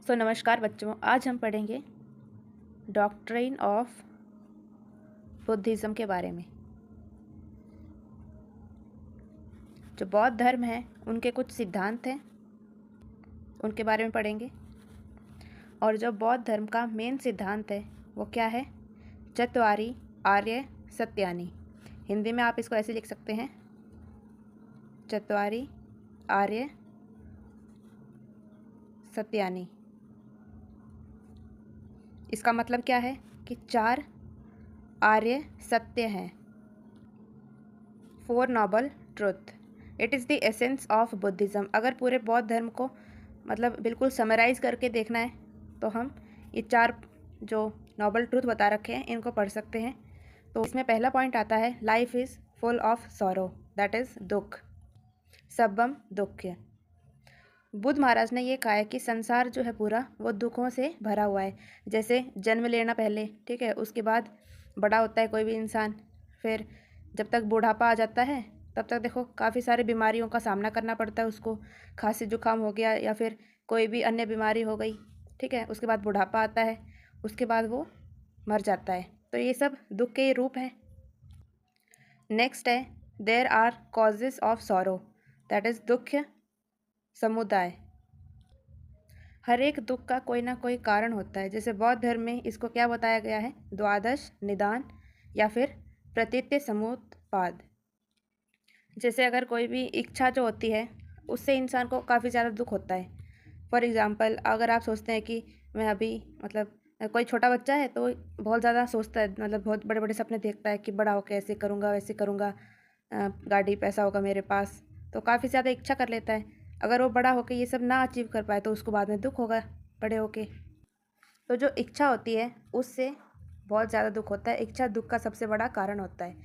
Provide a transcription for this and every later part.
नमस्कार बच्चों, आज हम पढ़ेंगे डॉक्ट्रिन ऑफ बुद्धिज़्म के बारे में। जो बौद्ध धर्म है उनके कुछ सिद्धांत हैं, उनके बारे में पढ़ेंगे। और जो बौद्ध धर्म का मेन सिद्धांत है वो क्या है? चत्वारि आर्य सत्यानि। हिंदी में आप इसको ऐसे लिख सकते हैं, चत्वारि आर्य सत्यानि। इसका मतलब क्या है कि 4 आर्य सत्य हैं, 4 noble truth. It is the essence of Buddhism. अगर पूरे बौद्ध धर्म को मतलब बिल्कुल समराइज़ करके देखना है तो हम ये 4 जो नोबल ट्रुथ बता रखे हैं इनको पढ़ सकते हैं। तो इसमें पहला पॉइंट आता है, life is full of sorrow, that is दुख, सब्बम दुख्य। बुद्ध महाराज ने ये कहा है कि संसार जो है पूरा वो दुखों से भरा हुआ है। जैसे जन्म लेना पहले, ठीक है, उसके बाद बड़ा होता है कोई भी इंसान, फिर जब तक बुढ़ापा आ जाता है तब तक देखो काफ़ी सारी बीमारियों का सामना करना पड़ता है उसको। खांसी जुकाम हो गया या फिर कोई भी अन्य बीमारी हो गई, ठीक है, उसके बाद बुढ़ापा आता है, उसके बाद वो मर जाता है। तो ये सब दुख के रूप हैं। नेक्स्ट है, there are causes of sorrow, that is दुख समुदाय। हर एक दुख का कोई ना कोई कारण होता है। जैसे बौद्ध धर्म में इसको क्या बताया गया है? द्वादश निदान या फिर प्रतीत्य समुत्पाद। जैसे अगर कोई भी इच्छा जो होती है उससे इंसान को काफ़ी ज़्यादा दुख होता है। फॉर एग्ज़ाम्पल, अगर आप सोचते हैं कि मैं अभी मतलब कोई छोटा बच्चा है तो बहुत ज़्यादा सोचता है, मतलब बहुत बड़े बड़े सपने देखता है कि बड़ा होकर ऐसे करूँगा वैसे करूँगा, गाड़ी पैसा होगा मेरे पास, तो काफ़ी ज़्यादा इच्छा कर लेता है। अगर वो बड़ा होकर ये सब ना अचीव कर पाए तो उसको बाद में दुख होगा बड़े होके। तो जो इच्छा होती है उससे बहुत ज़्यादा दुख होता है। इच्छा दुख का सबसे बड़ा कारण होता है।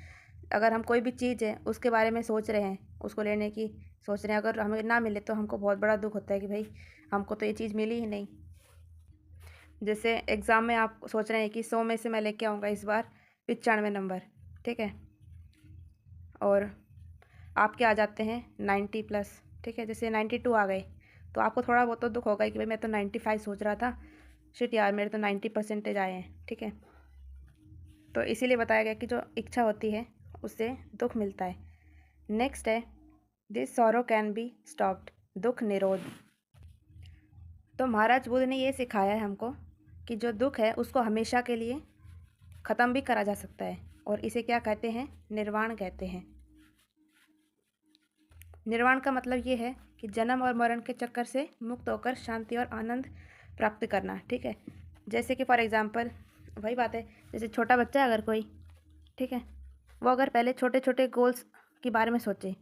अगर हम कोई भी चीज़ है उसके बारे में सोच रहे हैं, उसको लेने की सोच रहे हैं, अगर हमें ना मिले तो हमको बहुत बड़ा दुख होता है कि भाई हमको तो ये चीज़ मिली ही नहीं। जैसे एग्ज़ाम में आप सोच रहे हैं कि 100 में से मैं लेके आऊँगा इस बार 95 नंबर, ठीक है, और आपके आ जाते हैं 90 प्लस, ठीक है, जैसे 92 आ गए तो आपको थोड़ा बहुत तो दुख होगा कि भाई मैं तो 95 सोच रहा था, शिट यार मेरे तो 90% आए हैं, ठीक है। तो इसीलिए बताया गया कि जो इच्छा होती है उससे दुख मिलता है। नेक्स्ट है, this sorrow can be stopped, दुख निरोध। तो महाराज बुद्ध ने ये सिखाया है हमको कि जो दुख है उसको हमेशा के लिए ख़त्म भी करा जा सकता है, और इसे क्या कहते हैं? निर्वाण कहते हैं। निर्वाण का मतलब ये है कि जन्म और मरण के चक्कर से मुक्त होकर शांति और आनंद प्राप्त करना, ठीक है। जैसे कि फॉर एग्ज़ाम्पल वही बात है, जैसे छोटा बच्चा अगर कोई, ठीक है, वो अगर पहले छोटे छोटे गोल्स के बारे में सोचे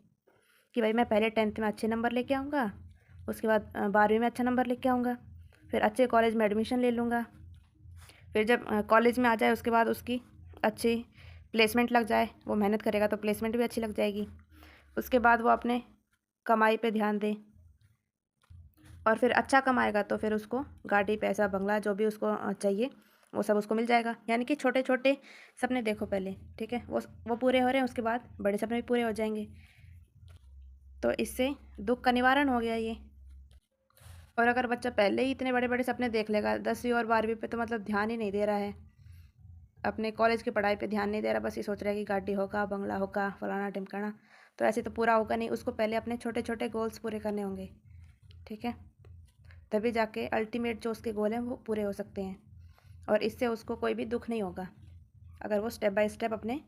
कि भाई मैं पहले 10th में अच्छे नंबर लेके आऊँगा, उसके बाद 12वीं में अच्छा नंबर लेके आऊँगा, फिर अच्छे कॉलेज में एडमिशन ले लूँगा, फिर जब कॉलेज में आ जाए उसके बाद उसकी अच्छी प्लेसमेंट लग जाए, वो मेहनत करेगा तो प्लेसमेंट भी अच्छी लग जाएगी, उसके बाद वो अपने कमाई पे ध्यान दे, और फिर अच्छा कमाएगा तो फिर उसको गाड़ी पैसा बंगला जो भी उसको चाहिए वो सब उसको मिल जाएगा। यानी कि छोटे छोटे सपने देखो पहले, ठीक है, वो पूरे हो रहे हैं, उसके बाद बड़े सपने भी पूरे हो जाएंगे। तो इससे दुख का निवारण हो गया ये। और अगर बच्चा पहले ही इतने बड़े बड़े सपने देख लेगा 10वीं और 12वीं पे, तो मतलब ध्यान ही नहीं दे रहा है, अपने कॉलेज की पढ़ाई पे ध्यान नहीं दे रहा, बस ये सोच रहा है कि गाड़ी होगा बंगला होगा फलाना ढिमकाना, तो ऐसे तो पूरा होगा नहीं। उसको पहले अपने छोटे छोटे गोल्स पूरे करने होंगे, ठीक है, तभी जाके अल्टीमेट जो उसके गोल हैं वो पूरे हो सकते हैं, और इससे उसको कोई भी दुख नहीं होगा अगर वो स्टेप बाय स्टेप अपने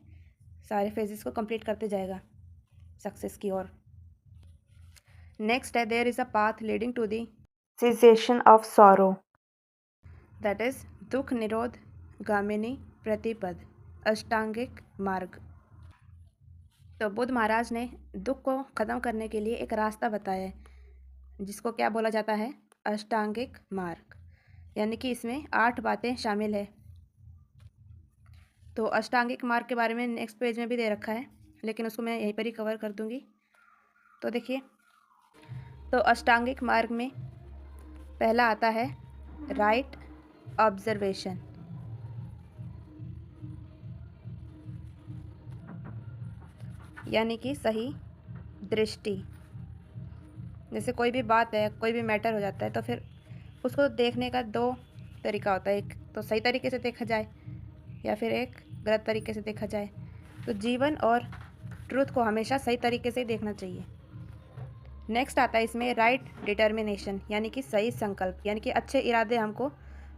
सारे फेजेस को कंप्लीट करते जाएगा सक्सेस की ओर। नेक्स्ट है, there is a path leading to the cessation of sorrow, that is दुख निरोध गामिनी प्रतिपद, अष्टांगिक मार्ग। तो बुद्ध महाराज ने दुख को ख़त्म करने के लिए एक रास्ता बताया है जिसको क्या बोला जाता है? अष्टांगिक मार्ग। यानी कि इसमें 8 बातें शामिल है। तो अष्टांगिक मार्ग के बारे में नेक्स्ट पेज में भी दे रखा है, लेकिन उसको मैं यहीं पर ही कवर कर दूंगी। तो देखिए, तो अष्टांगिक मार्ग में पहला आता है राइट ऑब्जर्वेशन। यानी कि सही दृष्टि। जैसे कोई भी बात है, कोई भी मैटर हो जाता है तो फिर उसको देखने का दो तरीका होता है, एक तो सही तरीके से देखा जाए या फिर एक गलत तरीके से देखा जाए। तो जीवन और ट्रुथ को हमेशा सही तरीके से देखना चाहिए। नेक्स्ट आता है इसमें राइट डिटर्मिनेशन, यानी कि सही संकल्प, यानी कि अच्छे इरादे हमको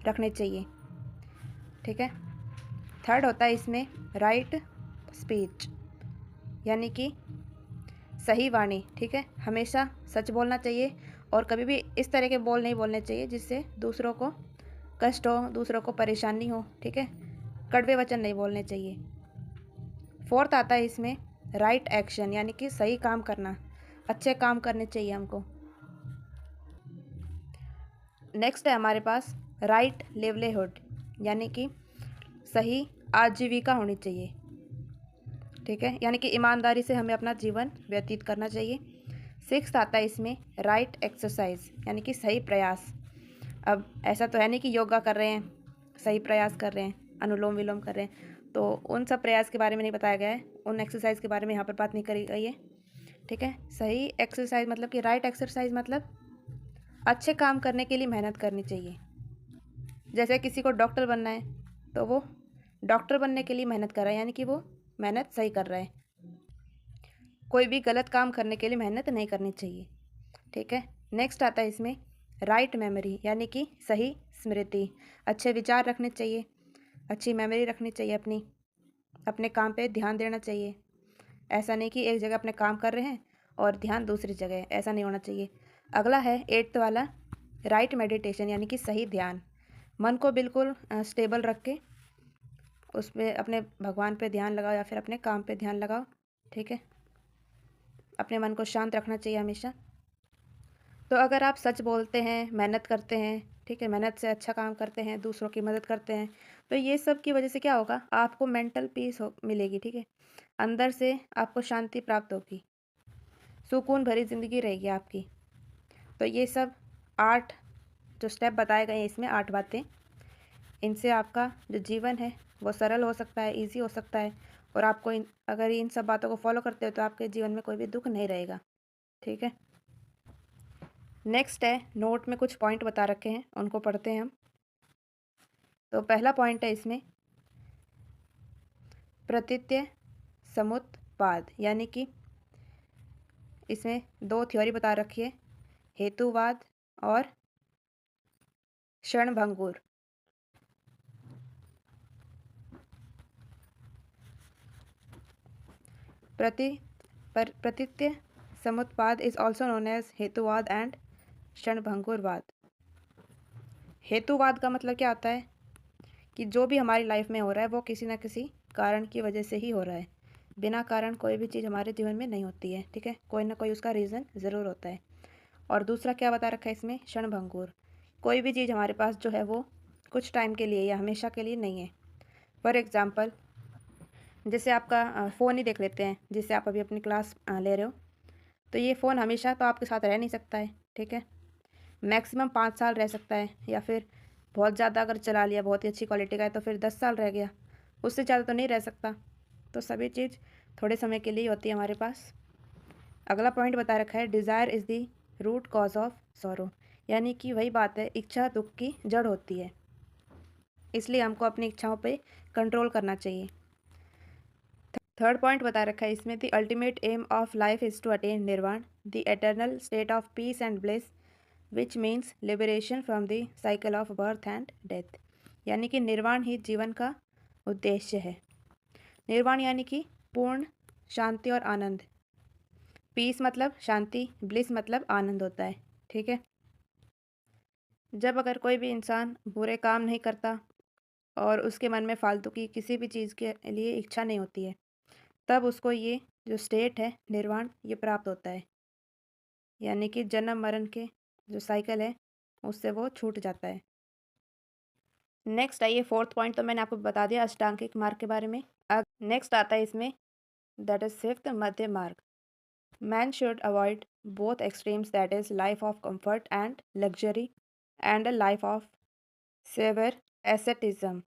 रखने चाहिए। ठीक है। थर्ड होता है इसमें राइट स्पीच, यानी कि सही वाणी। ठीक है, हमेशा सच बोलना चाहिए और कभी भी इस तरह के बोल नहीं बोलने चाहिए जिससे दूसरों को कष्ट हो, दूसरों को परेशानी हो। ठीक है, कड़वे वचन नहीं बोलने चाहिए। फोर्थ आता है इसमें राइट एक्शन, यानी कि सही काम करना, अच्छे काम करने चाहिए हमको। नेक्स्ट है हमारे पास राइट लिवलीहुड, यानी कि सही आजीविका होनी चाहिए। ठीक है, यानी कि ईमानदारी से हमें अपना जीवन व्यतीत करना चाहिए। सिक्स्थ आता है इसमें राइट एक्सरसाइज, यानी कि सही प्रयास। अब ऐसा तो है नहीं कि योगा कर रहे हैं, सही प्रयास कर रहे हैं, अनुलोम विलोम कर रहे हैं, तो उन सब प्रयास के बारे में नहीं बताया गया है, उन एक्सरसाइज के बारे में यहाँ पर बात नहीं करी गई है। ठीक है, सही एक्सरसाइज मतलब कि राइट एक्सरसाइज मतलब अच्छे काम करने के लिए मेहनत करनी चाहिए। जैसे किसी को डॉक्टर बनना है तो वो डॉक्टर बनने के लिए मेहनत कर रहा है, यानी कि वो मेहनत सही कर रहा है। कोई भी गलत काम करने के लिए मेहनत नहीं करनी चाहिए। ठीक है। नेक्स्ट आता है इसमें राइट मेमोरी, यानी कि सही स्मृति, अच्छे विचार रखने चाहिए, अच्छी मेमोरी रखनी चाहिए अपनी, अपने काम पे ध्यान देना चाहिए। ऐसा नहीं कि एक जगह अपने काम कर रहे हैं और ध्यान दूसरी जगह है, ऐसा नहीं होना चाहिए। अगला है एट्थ वाला राइट मेडिटेशन, यानी कि सही ध्यान। मन को बिल्कुल स्टेबल रख के उस पर अपने भगवान पे ध्यान लगाओ या फिर अपने काम पे ध्यान लगाओ। ठीक है, अपने मन को शांत रखना चाहिए हमेशा। तो अगर आप सच बोलते हैं, मेहनत करते हैं, ठीक है, मेहनत से अच्छा काम करते हैं, दूसरों की मदद करते हैं, तो ये सब की वजह से क्या होगा, आपको मेंटल पीस हो मिलेगी। ठीक है, अंदर से आपको शांति प्राप्त होगी, सुकून भरी ज़िंदगी रहेगी आपकी। तो ये सब 8 जो स्टेप बताए गए हैं इसमें, 8 बातें, इनसे आपका जो जीवन है वो सरल हो सकता है, ईजी हो सकता है। और आपको अगर इन सब बातों को फॉलो करते हो तो आपके जीवन में कोई भी दुख नहीं रहेगा। ठीक है। नेक्स्ट है नोट में कुछ पॉइंट बता रखे हैं, उनको पढ़ते हैं हम। तो पहला पॉइंट है इसमें प्रतीत्य समुत्पाद, यानी कि इसमें 2 थ्योरी बता रखी है, हेतुवाद और क्षणभंगुर। प्रतीत्य समुत्पाद इज ऑल्सो नोन एज हेतुवाद एंड क्षणभंगुरवाद। हेतुवाद का मतलब क्या होता है कि जो भी हमारी लाइफ में हो रहा है वो किसी ना किसी कारण की वजह से ही हो रहा है। बिना कारण कोई भी चीज़ हमारे जीवन में नहीं होती है। ठीक है, कोई ना कोई उसका रीज़न ज़रूर होता है। और दूसरा क्या बता रखा है इसमें, क्षणभंगुर। कोई भी चीज़ हमारे पास जो है वो कुछ टाइम के लिए या हमेशा के लिए नहीं है। फॉर एग्ज़ाम्पल, जैसे आपका फ़ोन ही देख लेते हैं, जिससे आप अभी अपनी क्लास ले रहे हो, तो ये फ़ोन हमेशा तो आपके साथ रह नहीं सकता है। ठीक है, मैक्सिमम 5 साल रह सकता है, या फिर बहुत ज़्यादा अगर चला लिया, बहुत ही अच्छी क्वालिटी का है, तो फिर 10 साल रह गया, उससे ज़्यादा तो नहीं रह सकता। तो सभी चीज़ थोड़े समय के लिए होती है हमारे पास। अगला पॉइंट बता रखा है desire is the root cause of sorrow, यानी कि वही बात है, इच्छा दुख की जड़ होती है, इसलिए हमको अपनी इच्छाओं पे कंट्रोल करना चाहिए। थर्ड पॉइंट बता रखा है इसमें the ultimate aim of life is to attain nirvana, the eternal state of peace and bliss which means liberation from the cycle of birth and death, यानी कि निर्वाण ही जीवन का उद्देश्य है। निर्वाण यानी कि पूर्ण शांति और आनंद। पीस मतलब शांति, ब्लिस मतलब आनंद होता है। ठीक है, जब अगर कोई भी इंसान बुरे काम नहीं करता और उसके मन में फालतू की किसी भी चीज़ के लिए इच्छा नहीं होती है, तब उसको ये जो स्टेट है निर्वाण, ये प्राप्त होता है, यानी कि जन्म मरण के जो साइकिल है उससे वो छूट जाता है। नेक्स्ट आइए, फोर्थ पॉइंट तो मैंने आपको बता दिया अष्टांगिक मार्ग के बारे में। अब नेक्स्ट आता है इसमें दैट इज फिफ्थ मध्य मार्ग। Man should avoid both extremes, that is life of comfort and luxury and a life of severe asceticism.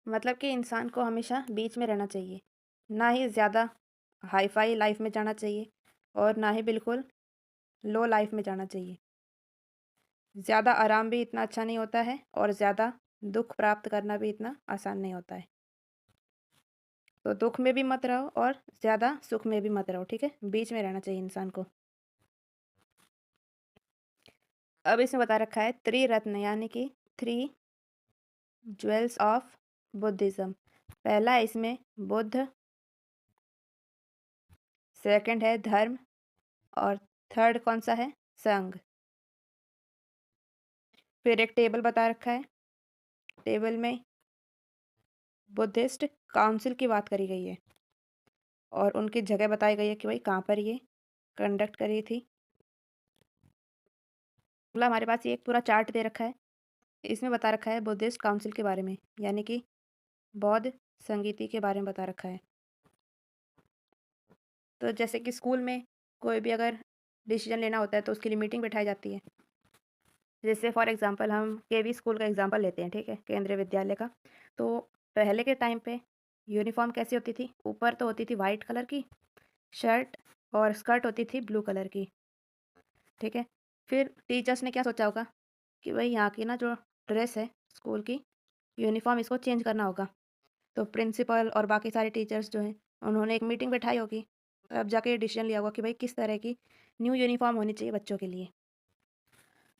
मतलब कि इंसान को हमेशा बीच में रहना चाहिए, ना ही ज़्यादा हाई फाई लाइफ में जाना चाहिए और ना ही बिल्कुल लो लाइफ में जाना चाहिए। ज़्यादा आराम भी इतना अच्छा नहीं होता है और ज़्यादा दुख प्राप्त करना भी इतना आसान नहीं होता है। तो दुख में भी मत रहो और ज़्यादा सुख में भी मत रहो, ठीक है? बीच में रहना चाहिए इंसान को। अब इसमें बता रखा है त्रिरत्न यानी कि थ्री ज्वेल्स ऑफ बुद्धिज़्म। पहला है इसमें बुद्ध, सेकंड है धर्म और थर्ड कौन सा है? संघ। फिर एक टेबल बता रखा है, टेबल में बुद्धिस्ट काउंसिल की बात करी गई है और उनकी जगह बताई गई है कि भाई कहाँ पर ये कंडक्ट करी थी। अगला हमारे पास ये एक पूरा चार्ट दे रखा है, इसमें बता रखा है बुद्धिस्ट काउंसिल के बारे में, यानी कि बौद्ध संगीति के बारे में बता रखा है। तो जैसे कि स्कूल में कोई भी अगर डिसीजन लेना होता है तो उसके लिए मीटिंग बिठाई जाती है। जैसे फॉर एग्जांपल हम केवी स्कूल का एग्जांपल लेते हैं, ठीक है, केंद्रीय विद्यालय का। तो पहले के टाइम पे यूनिफॉर्म कैसी होती थी? ऊपर तो होती थी वाइट कलर की शर्ट और स्कर्ट होती थी ब्लू कलर की, ठीक है। फिर टीचर्स ने क्या सोचा होगा कि भाई यहाँ की ना जो ड्रेस है स्कूल की यूनिफॉर्म, इसको चेंज करना होगा। तो प्रिंसिपल और बाकी सारे टीचर्स जो हैं उन्होंने एक मीटिंग बैठाई होगी, तब जाके ये डिसीजन लिया होगा कि भाई किस तरह की न्यू यूनिफॉर्म होनी चाहिए बच्चों के लिए।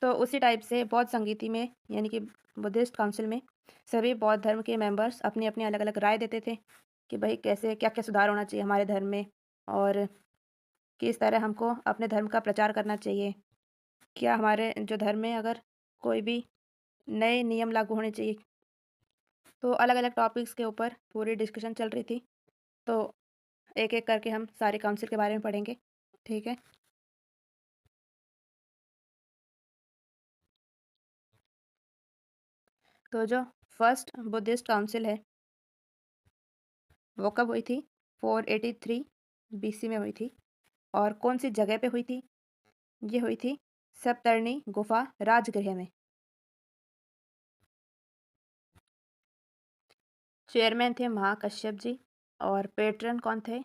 तो उसी टाइप से बौद्ध संगीति में यानी कि बुद्धिस्ट काउंसिल में सभी बौद्ध धर्म के मेंबर्स अपनी अपनी अलग अलग राय देते थे कि भाई कैसे क्या क्या सुधार होना चाहिए हमारे धर्म में और किस तरह हमको अपने धर्म का प्रचार करना चाहिए। क्या हमारे जो धर्म में अगर कोई भी नए नियम लागू होने चाहिए। तो अलग अलग टॉपिक्स के ऊपर पूरी डिस्कशन चल रही थी। तो एक एक करके हम सारे काउंसिल के बारे में पढ़ेंगे, ठीक है। तो जो फर्स्ट बुद्धिस्ट काउंसिल है वो कब हुई थी? 483 बीसी में हुई थी। और कौन सी जगह पे हुई थी? ये हुई थी सप्तर्णी गुफा राजगृह में। चेयरमैन थे महाकश्यप जी और पेट्रन कौन थे?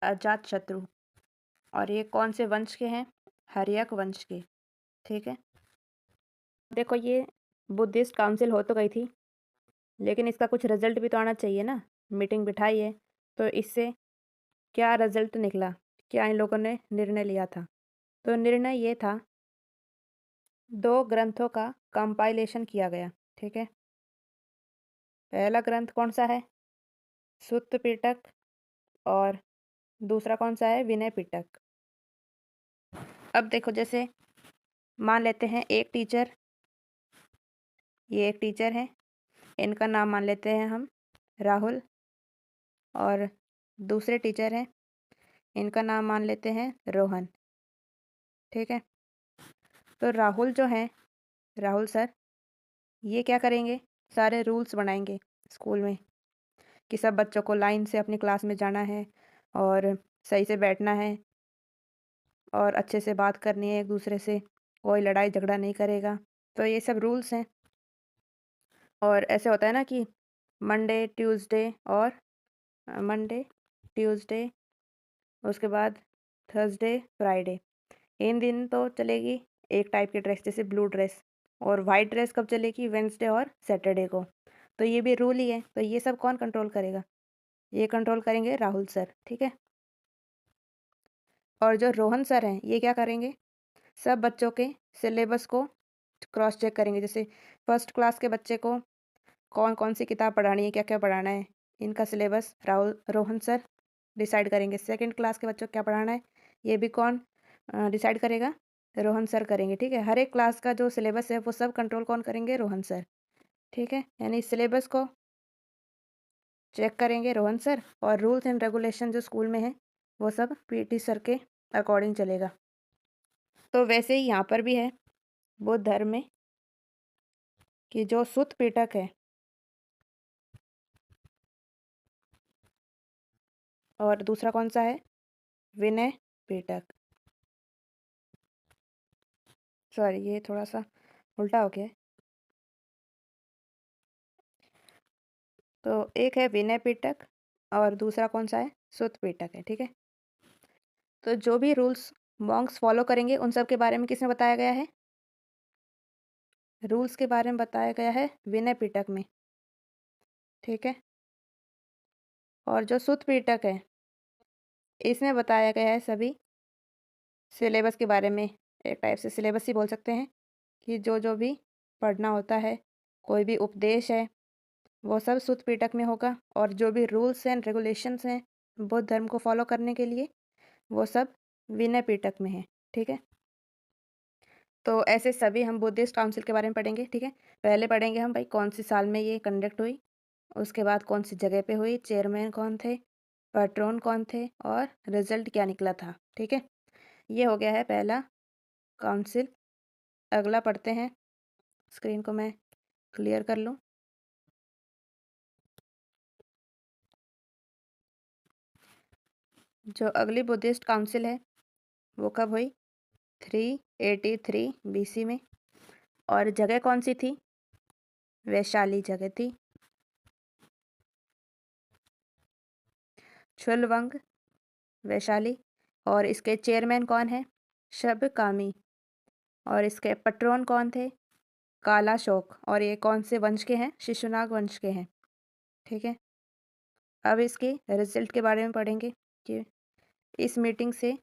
अजात शत्रु। और ये कौन से वंश के हैं? हर्यक वंश के, ठीक है। देखो ये बुद्धिस्ट काउंसिल हो तो गई थी, लेकिन इसका कुछ रिजल्ट भी तो आना चाहिए ना। मीटिंग बिठाई है तो इससे क्या रिजल्ट निकला? क्या इन लोगों ने निर्णय लिया था? तो निर्णय ये था, दो ग्रंथों का कंपाइलेशन किया गया, ठीक है। पहला ग्रंथ कौन सा है? सुत्त पिटक। और दूसरा कौन सा है? विनय पिटक। अब देखो जैसे मान लेते हैं एक टीचर, ये एक टीचर है, इनका नाम मान लेते हैं हम राहुल। और दूसरे टीचर हैं, इनका नाम मान लेते हैं रोहन, ठीक है। तो राहुल जो हैं, राहुल सर, ये क्या करेंगे? सारे रूल्स बनाएंगे स्कूल में कि सब बच्चों को लाइन से अपनी क्लास में जाना है और सही से बैठना है और अच्छे से बात करनी है एक दूसरे से, कोई लड़ाई झगड़ा नहीं करेगा। तो ये सब रूल्स हैं। और ऐसे होता है ना कि मंडे ट्यूसडे और मंडे ट्यूसडे उसके बाद थर्सडे फ्राइडे, इन दिन तो चलेगी एक टाइप की ड्रेस जैसे ब्लू ड्रेस। और वाइट ड्रेस कब चलेगी? वेंसडे और सैटरडे को। तो ये भी रूल ही है। तो ये सब कौन कंट्रोल करेगा? ये कंट्रोल करेंगे राहुल सर, ठीक है। और जो रोहन सर हैं ये क्या करेंगे? सब बच्चों के सिलेबस को क्रॉस चेक करेंगे। जैसे फर्स्ट क्लास के बच्चे को कौन कौन सी किताब पढ़ानी है, क्या क्या पढ़ाना है, इनका syllabus Rahul Rohan sir decide करेंगे। सेकंड क्लास के बच्चों को क्या पढ़ाना है, ये भी कौन डिसाइड करेगा? रोहन सर करेंगे, ठीक है। हर एक क्लास का जो सिलेबस है वो सब कंट्रोल कौन करेंगे? रोहन सर, ठीक है। यानी सिलेबस को चेक करेंगे रोहन सर और रूल्स एंड रेगुलेशन जो स्कूल में है वो सब पीटी सर के अकॉर्डिंग चलेगा। तो वैसे ही यहाँ पर भी है बौद्ध धर्म में कि जो सुत पीटक है और दूसरा कौन सा है? विनय पीटक। सॉरी ये थोड़ा सा उल्टा हो गया है। तो एक है विनय पिटक और दूसरा कौन सा है? सुत पिटक है, ठीक है। तो जो भी रूल्स मॉन्क्स फॉलो करेंगे उन सब के बारे में किसने बताया गया है? रूल्स के बारे में बताया गया है विनय पिटक में, ठीक है। और जो सुत्त पिटक है इसमें बताया गया है सभी सिलेबस के बारे में, एक टाइप से सिलेबस ही बोल सकते हैं कि जो जो भी पढ़ना होता है, कोई भी उपदेश है, वो सब सुत्त पिटक में होगा। और जो भी रूल्स एंड रेगुलेशंस हैं बौद्ध धर्म को फॉलो करने के लिए, वो सब विनय पिटक में है, ठीक है। तो ऐसे सभी हम बुद्धिस्ट काउंसिल के बारे में पढ़ेंगे, ठीक है। पहले पढ़ेंगे हम भाई कौन सी साल में ये कंडक्ट हुई, उसके बाद कौन सी जगह पे हुई, चेयरमैन कौन थे, पैट्रोन कौन थे और रिजल्ट क्या निकला था, ठीक है। ये हो गया है पहला काउंसिल। अगला पढ़ते हैं, स्क्रीन को मैं क्लियर कर लूँ। जो अगली बुद्धिस्ट काउंसिल है वो कब हुई, 383 BC में। और जगह कौन सी थी, वैशाली जगह थी। छुलवंग वैशाली। और इसके चेयरमैन कौन है, शबकामी। और इसके पट्रोन कौन थे, कालाशोक। और ये कौन से वंश के हैं, शिशुनाग वंश के हैं, ठीक है। अब इसके रिजल्ट के बारे में पढ़ेंगे कि इस मीटिंग से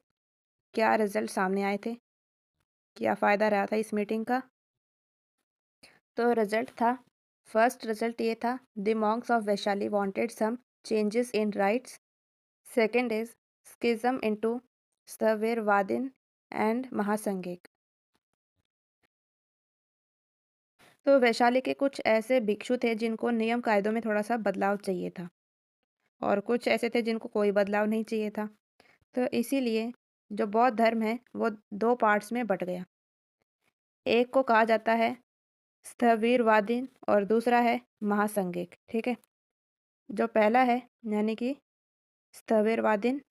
क्या रिजल्ट सामने आए थे, क्या फ़ायदा रहा था इस मीटिंग का। तो रिजल्ट था, फर्स्ट रिजल्ट ये था, the monks of Vaishali wanted some changes in rites. Second is schism into Sthaviravadin and Mahasanghik. तो वैशाली के कुछ ऐसे भिक्षु थे जिनको नियम कायदों में थोड़ा सा बदलाव चाहिए था, और कुछ ऐसे थे जिनको कोई बदलाव नहीं चाहिए था। तो इसीलिए जो बौद्ध धर्म है वो दो पार्ट्स में बट गया। एक को कहा जाता है स्थविरवादीन और दूसरा है महासंघिक, ठीक है। जो पहला है यानी कि स्थविरवादीन,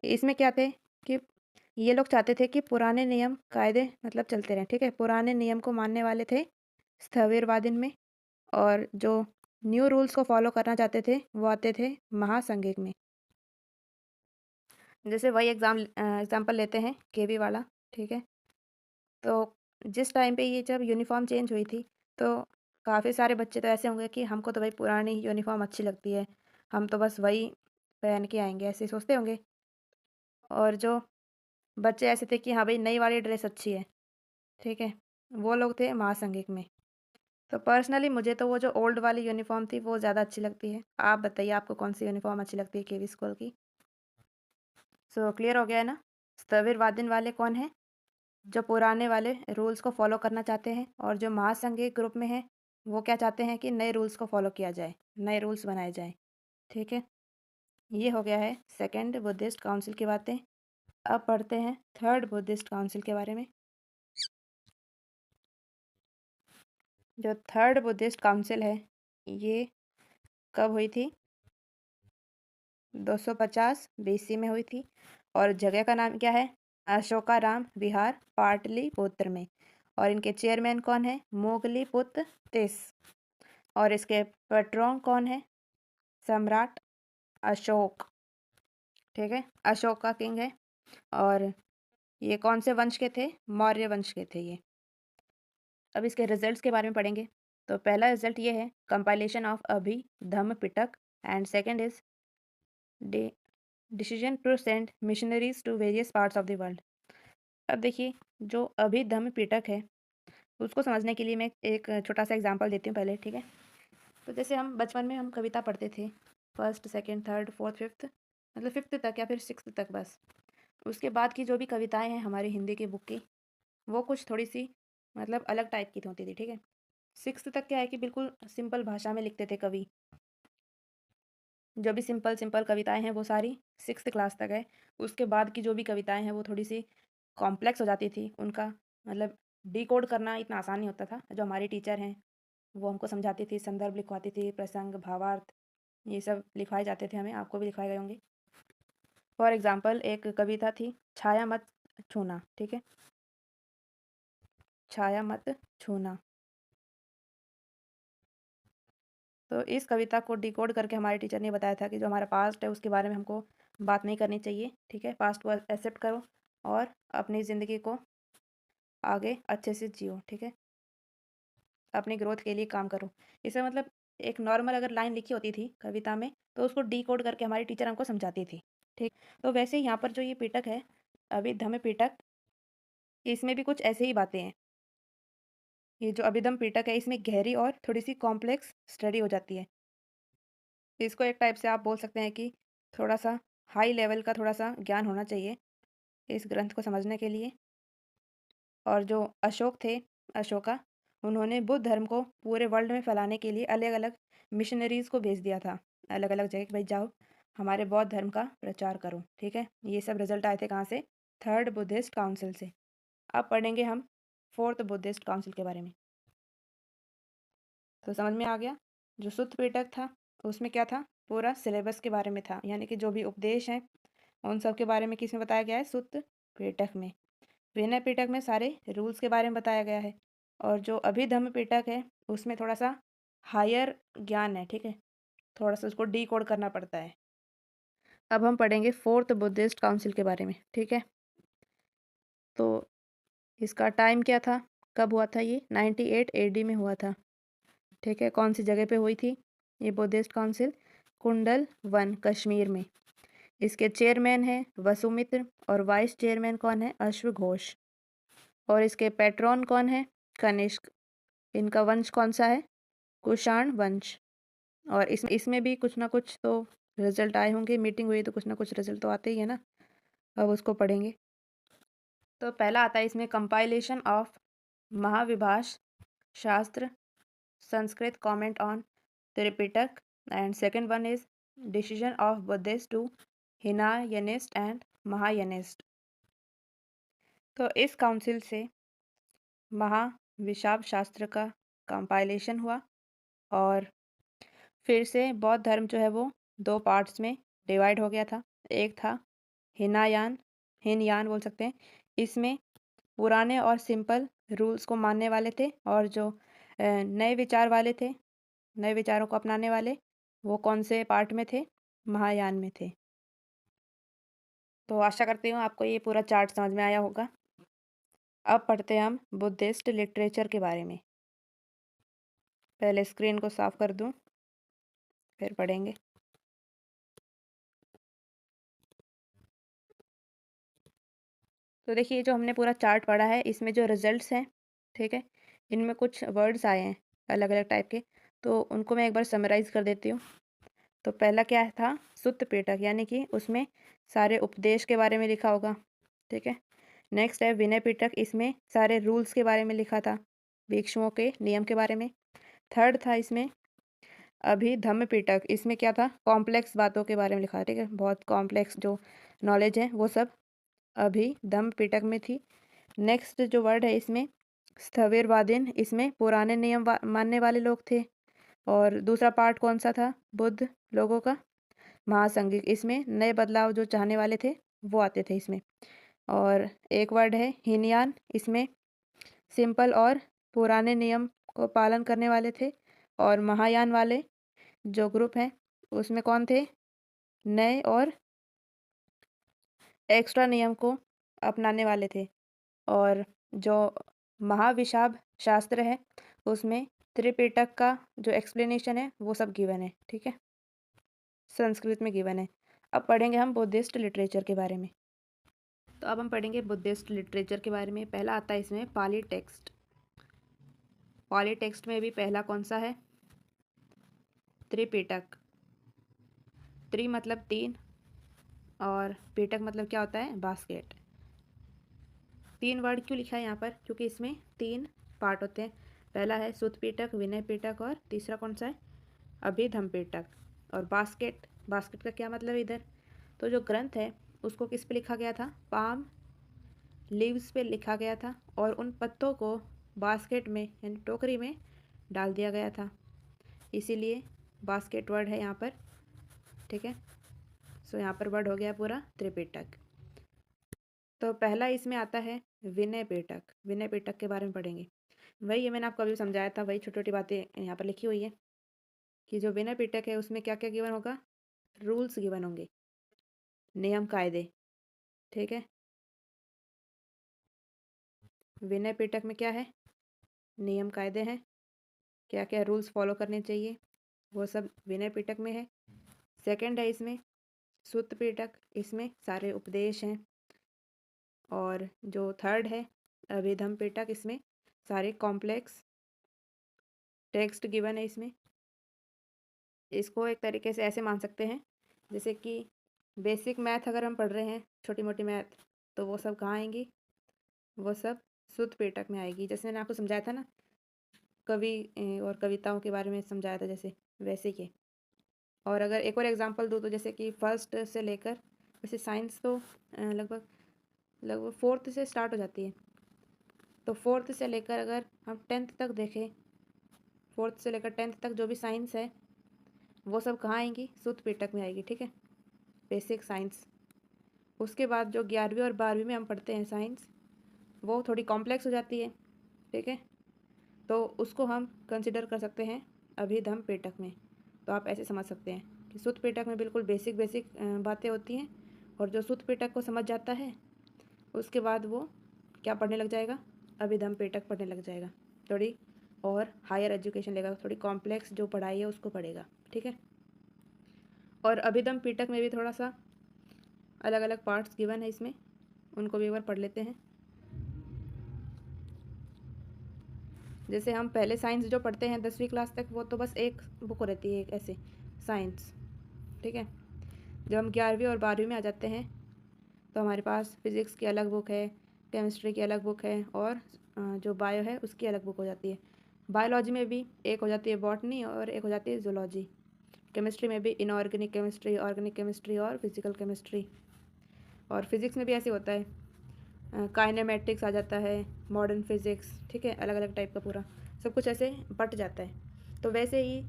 इसमें क्या थे कि ये लोग चाहते थे कि पुराने नियम कायदे मतलब चलते रहें, ठीक है। पुराने नियम को मानने वाले थे स्थविरवादीन में, और जो न्यू रूल्स को फॉलो करना चाहते थे वो आते थे महासंघिक में। जैसे वही एग्जाम्पल लेते हैं केवी वाला, ठीक है। तो जिस टाइम पे ये जब यूनिफॉर्म चेंज हुई थी, तो काफ़ी सारे बच्चे तो ऐसे होंगे कि हमको तो भाई पुरानी यूनिफॉर्म अच्छी लगती है, हम तो बस वही पहन के आएंगे, ऐसे सोचते होंगे। और जो बच्चे ऐसे थे कि हाँ भाई नई वाली ड्रेस अच्छी है, ठीक है, वो लोग थे महासंघिक में। तो पर्सनली मुझे तो वो जो ओल्ड वाली यूनिफॉर्म थी वो ज़्यादा अच्छी लगती है। आप बताइए आपको कौन सी यूनिफॉर्म अच्छी लगती है केवी स्कूल की। सो क्लियर हो गया है ना। स्थविरवादीन वाले कौन है, जो पुराने वाले रूल्स को फॉलो करना चाहते हैं, और जो महासंघिक ग्रुप में है वो क्या चाहते हैं कि नए रूल्स को फॉलो किया जाए, नए रूल्स बनाए जाए, ठीक है। ये हो गया है सेकंड बुद्धिस्ट काउंसिल की बातें। अब पढ़ते हैं थर्ड बुद्धिस्ट काउंसिल के बारे में। जो थर्ड बुद्धिस्ट काउंसिल है ये कब हुई थी, 250 BC में हुई थी। और जगह का नाम क्या है, अशोकाराम विहार पाटलिपुत्र में। और इनके चेयरमैन कौन है, मोगलीपुत्र तिस। और इसके पैट्रॉन कौन है, सम्राट अशोक, ठीक है। अशोक का किंग है। और ये कौन से वंश के थे, मौर्य वंश के थे ये। अब इसके रिजल्ट्स के बारे में पढ़ेंगे। तो पहला रिजल्ट ये है, compilation of Abhidhamma Pitaka. And second is decision to send missionaries to various parts of the world. अब देखिए, जो अभिधम्म पिटक है उसको समझने के लिए मैं एक छोटा सा एग्जांपल देती हूँ पहले, ठीक है। तो जैसे हम बचपन में हम कविता पढ़ते थे, first second third fourth fifth, मतलब फिफ्थ तक या फिर सिक्स्थ तक बस। उसके बाद की जो भी कविताएं हैं हमारी हिंदी की बुक की, वो कुछ थोड़ी सी मतलब अलग टाइप की होती थी, ठीक है। सिक्स्थ तक क्या है कि बिल्कुल सिंपल भाषा में लिखते थे कवि। जो भी सिंपल सिंपल कविताएं हैं वो सारी सिक्स्थ क्लास तक है। उसके बाद की जो भी कविताएं हैं वो थोड़ी सी कॉम्प्लेक्स हो जाती थी, उनका मतलब डिकोड करना इतना आसान नहीं होता था। जो हमारी टीचर हैं वो हमको समझाती थी, संदर्भ लिखवाती थी, प्रसंग भावार्थ ये सब लिखवाए जाते थे हमें, आपको भी लिखवाए गए होंगे। फॉर एग्जाम्पल एक कविता थी, छाया मत छूना, ठीक है, छाया मत छूना। तो इस कविता को डिकोड करके हमारे टीचर ने बताया था कि जो हमारा पास्ट है उसके बारे में हमको बात नहीं करनी चाहिए, ठीक है। पास्ट को एक्सेप्ट करो और अपनी ज़िंदगी को आगे अच्छे से जियो, ठीक है। अपनी ग्रोथ के लिए काम करो। इसमें मतलब एक नॉर्मल अगर लाइन लिखी होती थी कविता में, तो उसको डिकोड करके हमारी टीचर हमको समझाती थी, ठीक। तो वैसे ही यहाँ पर जो ये पिटक है, अभिधम पिटक, इसमें भी कुछ ऐसे ही बातें हैं। ये जो अभिधम पिटक है, इसमें गहरी और थोड़ी-सी कॉम्प्लेक्स स्टडी हो जाती है। इसको एक टाइप से आप बोल सकते हैं कि थोड़ा-सा हाई लेवल का थोड़ा-सा ज्ञान होना चाहिए इस ग्रंथ को समझने के लिए। और जो अशोक थे, अशोका, उन्होंने बुद्ध धर्म को पूरे वर्ल्ड में फैलाने के लिए अलग-अलग मिशनरीज़ को भेज दिया था, अलग-अलग जगह कि भाई जाओ, हमारे बौद्ध धर्म का प्रचार करो, ठीक है? ये सब रिज़ल्ट आए थे कहाँ से? थर्ड बुद्धिस्ट काउंसिल से। अब पढ़ेंगे हम फोर्थ बुद्धिस्ट काउंसिल के बारे में। तो समझ में आ गया? जो सुत्त पिटक था, उसमें क्या था? पूरा सिलेबस के बारे में था, यानी कि जो भी उपदेश हैं, उन सब के बारे में किसमें बताया गया है? सुत्त पिटक में। विनय पिटक में सारे रूल्स के बारे में बताया गया है। और जो अभिधम्म पिटक है, उसमें थोड़ा-सा हायर ज्ञान है, ठीक है? थोड़ा-सा उसको डिकोड करना पड़ता है। अब हम पढ़ेंगे फोर्थ बुद्धिस्ट काउंसिल के बारे में, ठीक है? तो इसका टाइम क्या था? कब हुआ था ये? 98 एडी में हुआ था, ठीक है? कौन सी जगह पे हुई थी ये बुद्धिस्ट काउंसिल? कुंडल वन, कश्मीर में। इसके चेयरमैन हैं वसुमित्र और वाइस चेयरमैन कौन है? अश्वघोष। और इसके पैट्रॉन कौन है? कनिष्क। इनका वंश कौन सा है? कुषाण वंश। और इसमें इसमें भी कुछ ना कुछ तो रिजल्ट आए होंगे, मीटिंग हुई तो कुछ ना कुछ रिजल्ट तो आते ही है ना। अब उसको पढ़ेंगे। तो पहला आता है इसमें compilation of Mahavibhasha Shastra, Sanskrit comment on Tripitaka, and second one is decision of Buddhist to Hinayanist and Mahayanist. तो इस काउंसिल से महाविशाब शास्त्र का कंपाइलेशन हुआ और फिर से बौद्ध धर्म जो है वो दो पार्ट्स में डिवाइड हो गया था। एक था हिनायान, हिनयान बोल सकते हैं। इसमें पुराने और सिंपल रूल्स को मानने वाले थे, और जो नए विचार वाले थे, नए विचारों को अपनाने वाले, वो कौन से पार्ट में थे? महायान में थे। तो आशा करती हूँ आपको ये पूरा चार्ट समझ में आया होगा। अब पढ़ते हैं हम बुद्धिस्ट लिटरेचर के बारे में। पहले स्क्रीन को साफ कर दूँ, फिर पढ़ेंगे। तो देखिए जो हमने पूरा चार्ट पढ़ा है, इसमें जो रिजल्ट्स हैं, ठीक है, इनमें कुछ वर्ड्स आए हैं अलग अलग टाइप के, तो उनको मैं एक बार समराइज़ कर देती हूँ। तो पहला क्या था? सुत्त पिटक, यानी कि उसमें सारे उपदेश के बारे में लिखा होगा, ठीक है। नेक्स्ट है विनय पिटक, इसमें सारे रूल्स के बारे में लिखा था, भिक्षुओं के नियम के बारे में। थर्ड था इसमें अभिधम्म पिटक, इसमें क्या था? कॉम्प्लेक्स बातों के बारे में लिखा, ठीक है, बहुत कॉम्प्लेक्स जो नॉलेज है वो सब अभिधम्म पिटक में थी। नेक्स्ट जो वर्ड है इसमें स्थविरवादीन, इसमें पुराने नियम मानने वाले लोग थे। और दूसरा पार्ट कौन सा था? बुद्ध लोगों का महासंघिक, इसमें नए बदलाव जो चाहने वाले थे वो आते थे इसमें। और एक वर्ड है हीनयान, इसमें सिंपल और पुराने नियम को पालन करने वाले थे। और महायान वाले जो ग्रुप हैं, उसमें कौन थे? नए और एक्स्ट्रा नियम को अपनाने वाले थे। और जो महाविशाब शास्त्र है, उसमें त्रिपिटक का जो एक्सप्लेनेशन है वो सब गिवन है, ठीक है, संस्कृत में गिवन है। अब पढ़ेंगे हम बुद्धिस्ट लिटरेचर के बारे में। तो अब हम पढ़ेंगे बुद्धिस्ट लिटरेचर के बारे में। पहला आता है इसमें पाली टेक्स्ट। पाली टेक्स्ट में भी पहला कौन सा है? त्रिपिटक। त्रि मतलब तीन, और पिटक मतलब क्या होता है? बास्केट। तीन वर्ड क्यों लिखा है यहाँ पर? क्योंकि इसमें तीन पार्ट होते हैं। पहला है सुत्त पिटक, विनय पिटक, और तीसरा कौन सा है? अभिधम्म पिटक। और बास्केट, बास्केट का क्या मतलब इधर? तो जो ग्रंथ है उसको किस पे लिखा गया था? पाम लीव्स पे लिखा गया था, और उन पत्तों को बास्केट में यानी टोकरी में डाल दिया गया था, इसीलिए बास्केट वर्ड है यहाँ पर, ठीक है। सो यहाँ पर वर्ड हो गया पूरा त्रिपिटक। तो पहला इसमें आता है विनय पिटक। विनय पिटक के बारे में पढ़ेंगे। वही है, मैंने आपको अभी समझाया था, वही छोटी छोटी बातें यहाँ पर लिखी हुई है कि जो विनय पिटक है उसमें क्या क्या गिवन होगा? रूल्स गिवन होंगे, नियम कायदे, ठीक है। विनय पिटक में क्या है? नियम कायदे हैं। क्या क्या रूल्स फॉलो करने चाहिए, वो सब विनय पिटक में है। सेकंड है इसमें सुत्त पिटक, इसमें सारे उपदेश हैं। और जो थर्ड है अभिधम पिटक, इसमें सारे कॉम्प्लेक्स टेक्स्ट गिवन है इसमें। इसको एक तरीके से ऐसे मान सकते हैं जैसे कि बेसिक मैथ अगर हम पढ़ रहे हैं, छोटी मोटी मैथ, तो वो सब कहाँ आएंगी, वो सब सुत्त पिटक में आएगी। जैसे मैंने आपको समझाया था ना, कवि और कविताओं के बारे में समझाया था, जैसे वैसे ही। और अगर एक और एग्जांपल दूँ तो जैसे कि फर्स्ट से लेकर, वैसे साइंस तो लगभग लगभग फोर्थ से स्टार्ट हो जाती है, तो फोर्थ से लेकर अगर हम 10th तक देखें, फोर्थ से लेकर 10th तक जो भी साइंस है वो सब कहाँ आएंगी, सुत्त पिटक में आएगी। ठीक है, बेसिक साइंस। उसके बाद जो 11वीं और 12वीं में हम पढ़ते हैं साइंस, वो थोड़ी कॉम्प्लेक्स हो जाती है। ठीक है, तो उसको हम कंसिडर कर सकते हैं अभिधम पिटक में। तो आप ऐसे समझ सकते हैं कि सुत्त पिटक में बिल्कुल बेसिक बेसिक बातें होती हैं, और जो सुत्त पिटक को समझ जाता है उसके बाद वो क्या पढ़ने लग जाएगा, अभिधम पिटक पढ़ने लग जाएगा। थोड़ी और हायर एजुकेशन लेगा, थोड़ी कॉम्प्लेक्स जो पढ़ाई है उसको पढ़ेगा। ठीक है, और अभिधम पिटक में भी थोड़ा सा अलग अलग पार्ट्स गिवन है इसमें, उनको भी एक बार पढ़ लेते हैं। जैसे हम पहले साइंस जो पढ़ते हैं 10वीं क्लास तक, वो तो बस एक बुक रहती है, एक ऐसे साइंस। ठीक है, जब हम 11वीं और 12वीं में आ जाते हैं तो हमारे पास फिज़िक्स की अलग बुक है, केमिस्ट्री की अलग बुक है, और जो बायो है उसकी अलग बुक हो जाती है। बायोलॉजी में भी एक हो जाती है बॉटनी, और एक हो जाती है जूलॉजी। केमिस्ट्री में भी इनऑर्गेनिक केमिस्ट्री, ऑर्गेनिक केमिस्ट्री और फिजिकल केमिस्ट्री। और फिज़िक्स में भी ऐसे होता है, काइनेमेटिक्स आ जाता है, मॉडर्न फिज़िक्स। ठीक है, अलग अलग टाइप का पूरा सब कुछ ऐसे बट जाता है। तो वैसे ही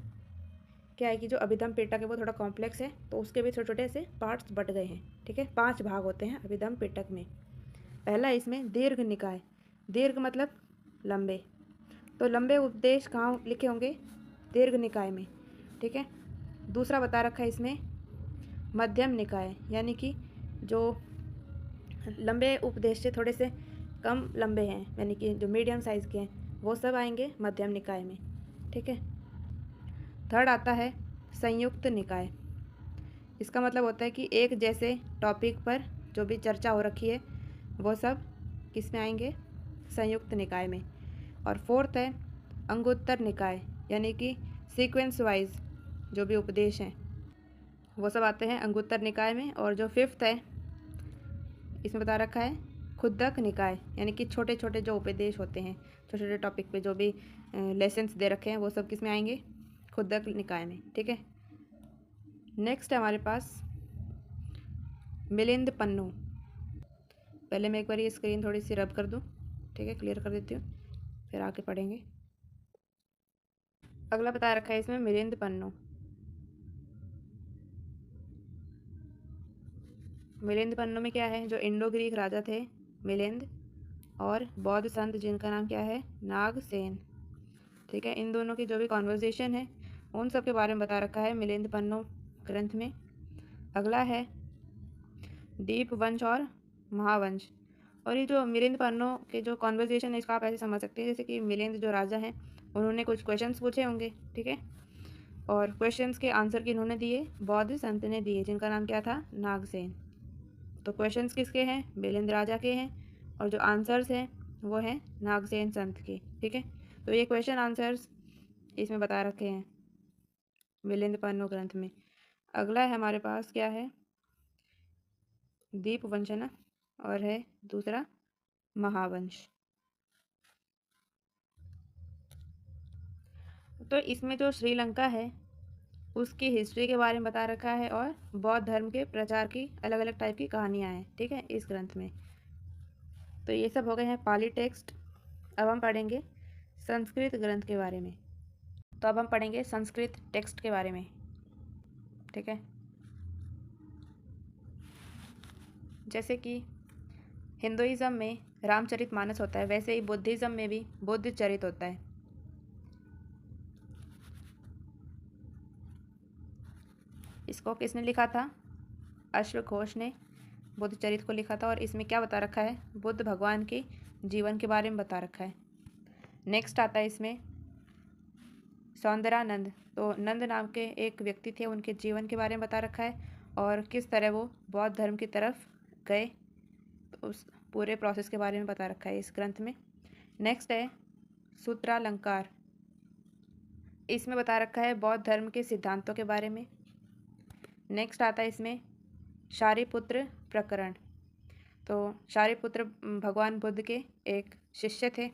क्या है कि जो अभिधम पिटक है वो थोड़ा कॉम्प्लेक्स है, तो उसके भी छोटे छोटे ऐसे पार्ट्स बट गए हैं। ठीक है, 5 भाग होते हैं अभिधम पिटक में। पहला इसमें दीर्घ निकाय, दीर्घ मतलब लंबे, तो लंबे उपदेश कहाँ लिखे होंगे, दीर्घ निकाय में। ठीक है, दूसरा बता रखा है इसमें मध्यम निकाय, यानी कि जो लंबे उपदेश से थोड़े से कम लंबे हैं, यानी कि जो मीडियम साइज़ के हैं, वो सब आएंगे मध्यम निकाय में। ठीक है, थर्ड आता है संयुक्त निकाय। इसका मतलब होता है कि एक जैसे टॉपिक पर जो भी चर्चा हो रखी है वो सब किस में आएंगे, संयुक्त निकाय में। और फोर्थ है अंगुत्तर निकाय, यानी कि सीक्वेंस वाइज जो भी उपदेश हैं वो सब आते हैं अंगुत्तर निकाय में। और जो फिफ्थ है इसमें बता रखा है खुद्दक निकाय, यानी कि छोटे छोटे जो उपदेश होते हैं, छोटे छोटे टॉपिक पे जो भी लेसन्स दे रखे हैं वो सब किस में आएंगे, खुद्दक निकाय में। ठीक है, नेक्स्ट है हमारे पास मिलिंद पन्नू। पहले मैं एक बार ये स्क्रीन थोड़ी सी रब कर दूँ, ठीक है, क्लियर कर देती हूँ, फिर आके पढ़ेंगे। अगला बता रखा है इसमें मिलिंद पन्नू। मिलिंद पन्नू में क्या है, जो इंडो ग्रीक राजा थे मिलिंद, और बौद्ध संत जिनका नाम क्या है, नागसेन। ठीक है, इन दोनों की जो भी कॉन्वर्जेशन है उन सब के बारे में बता रखा है मिलिंद पन्नू ग्रंथ में। अगला है दीप वंश और महावंश। और ये जो मिलिंद पन्नू के जो कॉन्वर्जेशन है इसको आप ऐसे समझ सकते हैं जैसे कि मिलिंद जो राजा हैं उन्होंने कुछ क्वेश्चंस पूछे होंगे। ठीक है, और क्वेश्चंस के आंसर किन्होंने दिए, बौद्ध संत ने दिए, जिनका नाम क्या था, नागसेन। तो क्वेश्चंस किसके हैं, मिलिंद राजा के हैं, और जो आंसर्स हैं वो हैं नागसेन संत के। ठीक है, तो ये क्वेश्चन आंसर्स इसमें बता रखे हैं मिलिंद पन्नू ग्रंथ में। अगला है हमारे पास क्या है, दीप वंश है ना, और है दूसरा महावंश। तो इसमें जो श्रीलंका है उसकी हिस्ट्री के बारे में बता रखा है, और बौद्ध धर्म के प्रचार की अलग अलग टाइप की कहानियाँ हैं। ठीक है, इस ग्रंथ में। तो ये सब हो गए हैं पाली टेक्स्ट। अब हम पढ़ेंगे संस्कृत ग्रंथ के बारे में। तो अब हम पढ़ेंगे संस्कृत टेक्स्ट के बारे में। ठीक है, जैसे कि हिंदुइज़्म में रामचरितमानस होता है, वैसे ही बुद्धिज़्म में भी बुद्ध चरित होता है। इसको किसने लिखा था, अश्वघोष ने बुद्ध चरित को लिखा था। और इसमें क्या बता रखा है, बुद्ध भगवान के जीवन के बारे में बता रखा है। नेक्स्ट आता है इसमें सौंदरानंद, तो नंद नाम के एक व्यक्ति थे, उनके जीवन के बारे में बता रखा है और किस तरह वो बौद्ध धर्म की तरफ गए, तो उस पूरे प्रोसेस के बारे में बता रखा है इस ग्रंथ में। नेक्स्ट है सूत्रालंकार। इसमें बता रखा है बौद्ध धर्म के सिद्धांतों के बारे में। नेक्स्ट आता है इसमें शारिपुत्र प्रकरण। तो शारिपुत्र भगवान बुद्ध के एक शिष्य थे,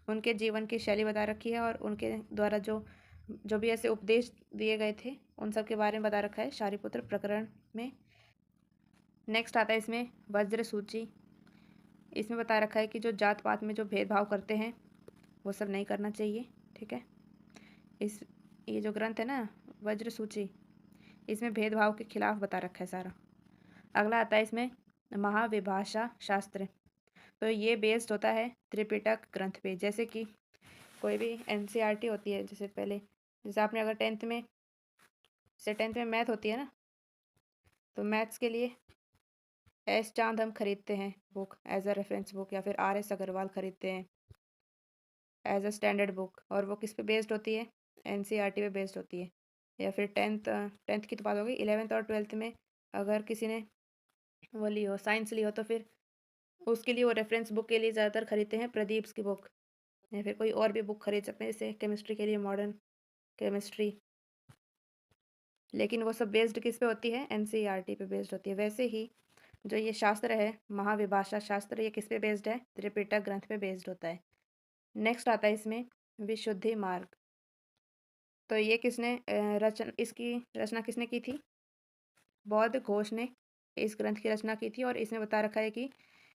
उनके जीवन की शैली बता रखी है और उनके द्वारा जो जो भी ऐसे उपदेश दिए गए थे उन सब के बारे में बता रखा है शारिपुत्र प्रकरण में। नेक्स्ट आता है इसमें वज्र सूची। इसमें बता रखा है कि जो जात पात में जो भेदभाव करते हैं वो सब नहीं करना चाहिए, ठीक है। ये जो ग्रंथ है ना वज्र सूची, इसमें भेदभाव के खिलाफ बता रखा है सारा। अगला आता है इसमें महाविभाषा शास्त्र। तो ये बेस्ड होता है त्रिपिटक ग्रंथ पे। जैसे कि कोई भी एनसीईआरटी होती है, जैसे आपने अगर टेंथ में मैथ होती है ना, तो मैथ्स के लिए एस चांद हम खरीदते हैं book as a reference book, या फिर आर एस अग्रवाल खरीदते हैं एज अ स्टैंडर्ड बुक। और वो किस पे बेस्ड होती है? एनसीईआरटी पे बेस्ड होती है। या फिर टेंथ की तो बात हो गई। 11th और 12th में अगर किसी ने वो ली हो, साइंस ली हो, तो फिर उसके लिए वो रेफरेंस बुक के लिए ज़्यादातर खरीदते हैं प्रदीप्स की बुक, या फिर कोई और भी बुक खरीद सकते हैं, जैसे केमिस्ट्री के लिए मॉडर्न केमिस्ट्री। लेकिन वो सब बेस्ड किस पे होती है? एनसीईआरटी पे बेस्ड होती है। वैसे ही जो ये शास्त्र है महाविभाषा शास्त्र, ये किस पे बेस्ड है? त्रिपिटक ग्रंथ पे बेस्ड होता है। नेक्स्ट आता है इसमें विशुद्धि मार्ग। तो ये इसकी रचना किसने की थी? बौद्ध घोष ने इस ग्रंथ की रचना की थी और इसमें बता रखा है कि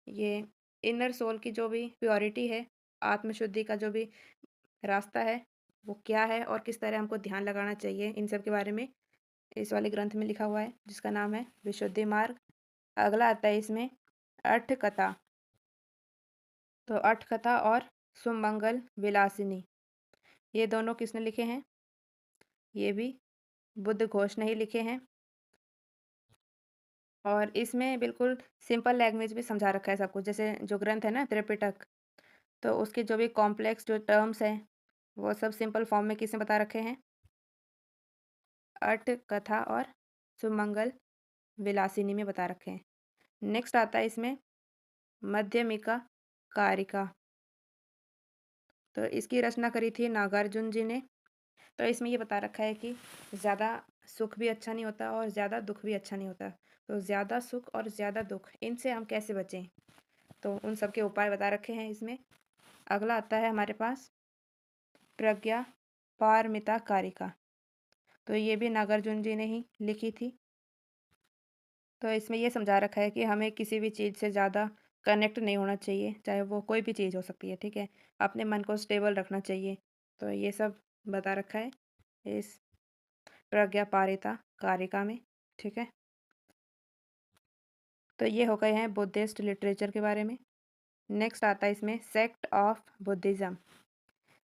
ये इनर सोल की जो भी प्योरिटी है, आत्मशुद्धि का जो भी रास्ता है वो क्या है और किस तरह हमको ध्यान लगाना चाहिए, इन सब के बारे में इस वाले ग्रंथ में लिखा हुआ है, जिसका नाम है विशुद्धि मार्ग। अगला आता है इसमें अठ कथा। तो अठ कथा और सुमंगल विलासिनी, ये दोनों किसने लिखे हैं? ये भी बुद्ध घोष ने ही लिखे हैं। और इसमें बिल्कुल सिंपल लैंग्वेज में समझा रखा है सब कुछ। जैसे जो ग्रंथ है ना त्रिपिटक, तो उसके जो भी कॉम्प्लेक्स जो टर्म्स हैं वो सब सिंपल फॉर्म में किसने बता रखे हैं? अट कथा और सुमंगल विलासिनी में बता रखे हैं। नेक्स्ट आता है इसमें मध्यमिका कारिका। तो इसकी रचना करी थी नागार्जुन जी ने। तो इसमें ये बता रखा है कि ज़्यादा सुख भी अच्छा नहीं होता और ज़्यादा दुख भी अच्छा नहीं होता। तो ज़्यादा सुख और ज़्यादा दुख, इनसे हम कैसे बचें, तो उन सब के उपाय बता रखे हैं इसमें। अगला आता है हमारे पास प्रज्ञा पारमिता कारिका। तो ये भी नागार्जुन जी ने ही लिखी थी। तो इसमें ये समझा रखा है कि हमें किसी भी चीज़ से ज़्यादा कनेक्ट नहीं होना चाहिए, चाहे वो कोई भी चीज़ हो सकती है, ठीक है। अपने मन को स्टेबल रखना चाहिए। तो ये सब बता रखा है इस प्रज्ञा पारिता कारिका में, ठीक है। तो ये हो गए हैं बुद्धिस्ट लिटरेचर के बारे में। नेक्स्ट आता है इसमें सेक्ट ऑफ बुद्धिज़्म।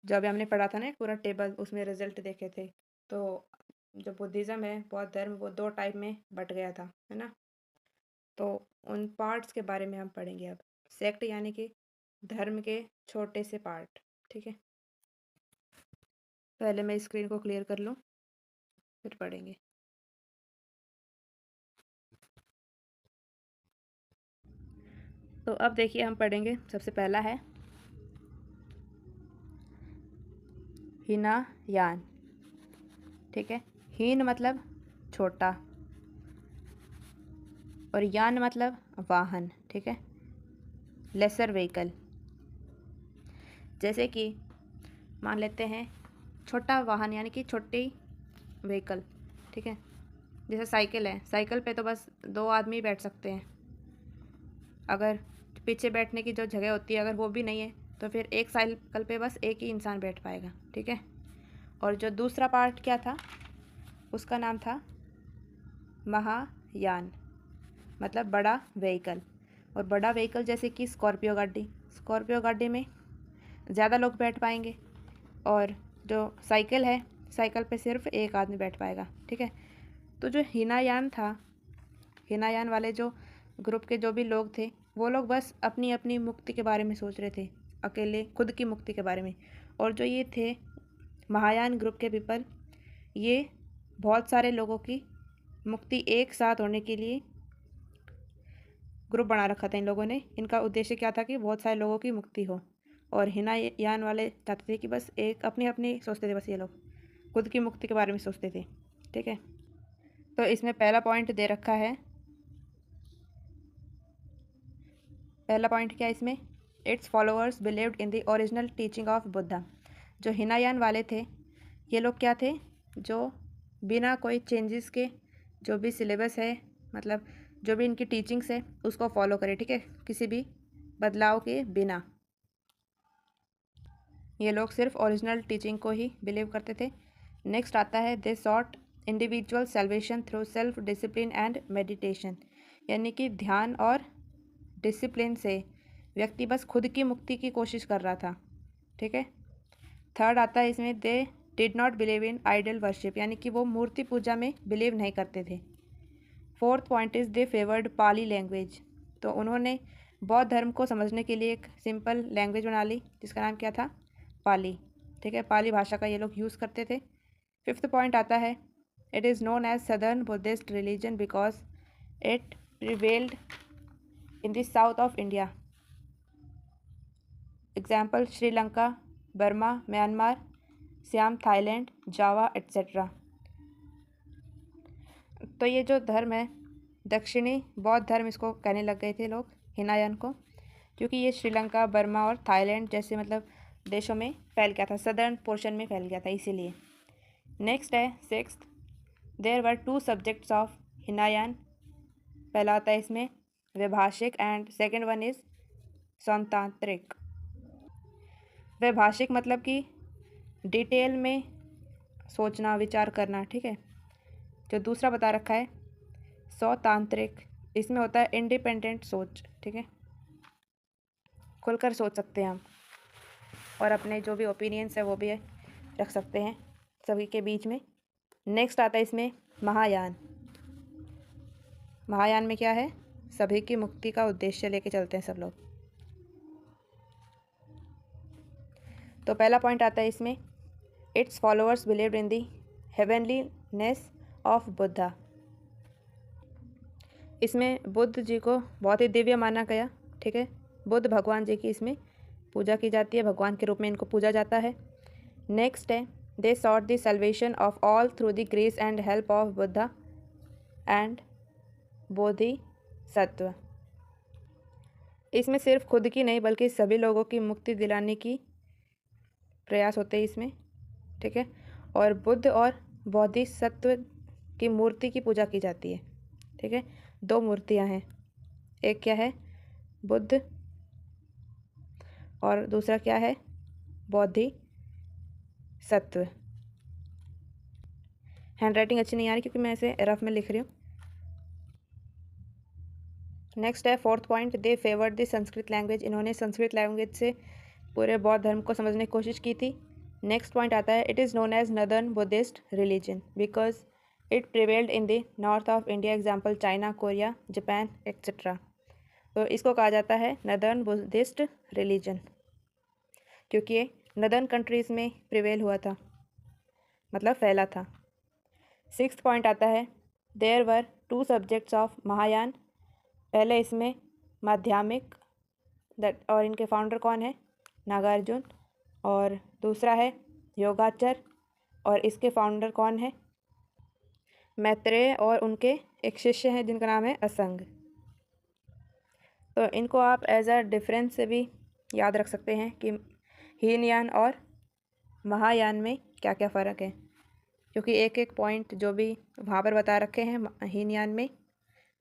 जो अभी हमने पढ़ा था ना एक पूरा टेबल, उसमें रिजल्ट देखे थे। तो जो बुद्धिज़्म है, बौद्ध धर्म, वो 2 टाइप में बट गया था, है ना। तो उन पार्ट्स के बारे में हम पढ़ेंगे अब। सेक्ट यानी कि धर्म के छोटे से पार्ट, ठीक है। पहले मैं स्क्रीन को क्लियर कर लूँ, फिर पढ़ेंगे। तो अब देखिए हम पढ़ेंगे। सबसे पहला है हीनायान, ठीक है। हीन मतलब छोटा और यान मतलब वाहन, ठीक है, लेसर व्हीकल। जैसे कि मान लेते हैं छोटा वाहन यानी कि छोटी व्हीकल, ठीक है। जैसे साइकिल है, साइकिल पे तो बस 2 आदमी बैठ सकते हैं। अगर पीछे बैठने की जो जगह होती है अगर वो भी नहीं है, तो फिर एक साइकिल पे बस एक ही इंसान बैठ पाएगा, ठीक है। और जो दूसरा पार्ट क्या था, उसका नाम था महायान, मतलब बड़ा व्हीकल। और बड़ा व्हीकल जैसे कि स्कॉर्पियो गाड़ी में ज़्यादा लोग बैठ पाएंगे। और जो साइकिल है, साइकिल पे सिर्फ एक आदमी बैठ पाएगा, ठीक है। तो जो हीनायान था, हीनायान वाले जो ग्रुप के जो भी लोग थे, वो लोग बस अपनी अपनी मुक्ति के बारे में सोच रहे थे, अकेले खुद की मुक्ति के बारे में। और जो ये थे महायान ग्रुप के पीपल, ये बहुत सारे लोगों की मुक्ति एक साथ होने के लिए ग्रुप बना रखा था इन लोगों ने। इनका उद्देश्य क्या था कि बहुत सारे लोगों की मुक्ति हो। और हीनयान वाले चाहते थे कि बस एक अपनी अपनी सोचते थे, बस ये लोग खुद की मुक्ति के बारे में सोचते थे। ठीक है, तो इसमें पहला पॉइंट दे रखा है। पहला पॉइंट क्या है इसमें? It's followers believed in the original teaching of Buddha. जो हीनयान वाले थे, ये लोग क्या थे? जो बिना कोई चेंजेस के जो भी सिलेबस है, मतलब जो भी इनकी टीचिंग्स है उसको फॉलो करें। ठीक है, किसी भी बदलाव के बिना। ये लोग सिर्फ ओरिजिनल टीचिंग को ही बिलीव करते थे। नेक्स्ट आता है they sought individual salvation through self discipline and meditation, यानी कि ध्यान और डिसिप्लिन से व्यक्ति बस खुद की मुक्ति की कोशिश कर रहा था। ठीक है, थर्ड आता है इसमें they did not believe in idol worship, यानी कि वो मूर्ति पूजा में बिलीव नहीं करते थे। Fourth point is they favoured Pali language, तो उन्होंने बौद्ध धर्म को समझने के लिए एक सिंपल लैंग्वेज बना ली जिसका नाम क्या था? पाली। ठीक है, पाली भाषा का ये लोग यूज़ करते थे। फिफ्थ पॉइंट आता है it is known as southern Buddhist religion because it prevailed in the south of India. Example Sri Lanka, Burma, Myanmar, Siam, Thailand, Java etcetera. तो ये जो धर्म है दक्षिणी बौद्ध धर्म, इसको कहने लग गए थे लोग हीनयान को, क्योंकि ये श्रीलंका, बर्मा और थाईलैंड जैसे मतलब देशों में फैल गया था, सदर्न पोर्शन में फैल गया था, इसीलिए। नेक्स्ट है sixth, there were two subjects of Hinayana. पहला आता है इसमें Vaibhashika and second one is Sautantrika. Vaibhashika मतलब कि डिटेल में सोचना, विचार करना। ठीक है, जो दूसरा बता रखा है सौतांत्रिक, इसमें होता है इंडिपेंडेंट सोच। ठीक है, खुलकर सोच सकते हैं हम और अपने जो भी ओपिनियंस है वो भी रख सकते हैं सभी के बीच में। नेक्स्ट आता है इसमें महायान। महायान में क्या है? सभी की मुक्ति का उद्देश्य लेके चलते हैं सब लोग। तो पहला पॉइंट आता है इसमें it's followers believed in the हेवनलीनेस of Buddha. इसमें बुद्ध जी को बहुत ही दिव्य माना गया। ठीक है, बुद्ध भगवान जी की इसमें पूजा की जाती है, भगवान के रूप में इनको पूजा जाता है। नेक्स्ट है they sought the salvation of all through the grace and help of Buddha and Bodhisattva. इसमें सिर्फ खुद की नहीं बल्कि सभी लोगों की मुक्ति दिलाने की प्रयास होते हैं इसमें। ठीक है, और बुद्ध और बोधिसत्व की मूर्ति की पूजा की जाती है। ठीक है, दो मूर्तियां हैं, एक क्या है? बुद्ध, और दूसरा क्या है? बोधिसत्व। हैंड राइटिंग अच्छी नहीं आ रही क्योंकि मैं इसे रफ में लिख रही हूँ। नेक्स्ट है fourth point they favoured the Sanskrit language. इन्होंने संस्कृत लैंग्वेज से पूरे बौद्ध धर्म को समझने की कोशिश की थी। नेक्स्ट पॉइंट आता है it is known as northern Buddhist religion because it prevailed in the north of India, example China, Korea, Japan etcetera. तो इसको कहा जाता है नदर्न बुद्धिस्ट रिलीजन क्योंकि ये नदर्न कंट्रीज़ में प्रिवेल हुआ था, मतलब फैला था। सिक्स्थ पॉइंट आता है there were two subjects of Mahayana. पहले इसमें माध्यमिक, और इनके फाउंडर कौन है? नागार्जुन। और दूसरा है योगाचर, और इसके फाउंडर कौन है? मैत्रेय, और उनके एक शिष्य हैं जिनका नाम है असंग। तो इनको आप एज अ डिफरेंस से भी याद रख सकते हैं कि हीनयान और महायान में क्या क्या फ़र्क है, क्योंकि एक एक पॉइंट जो भी वहाँ पर बता रखे हैं हीनयान में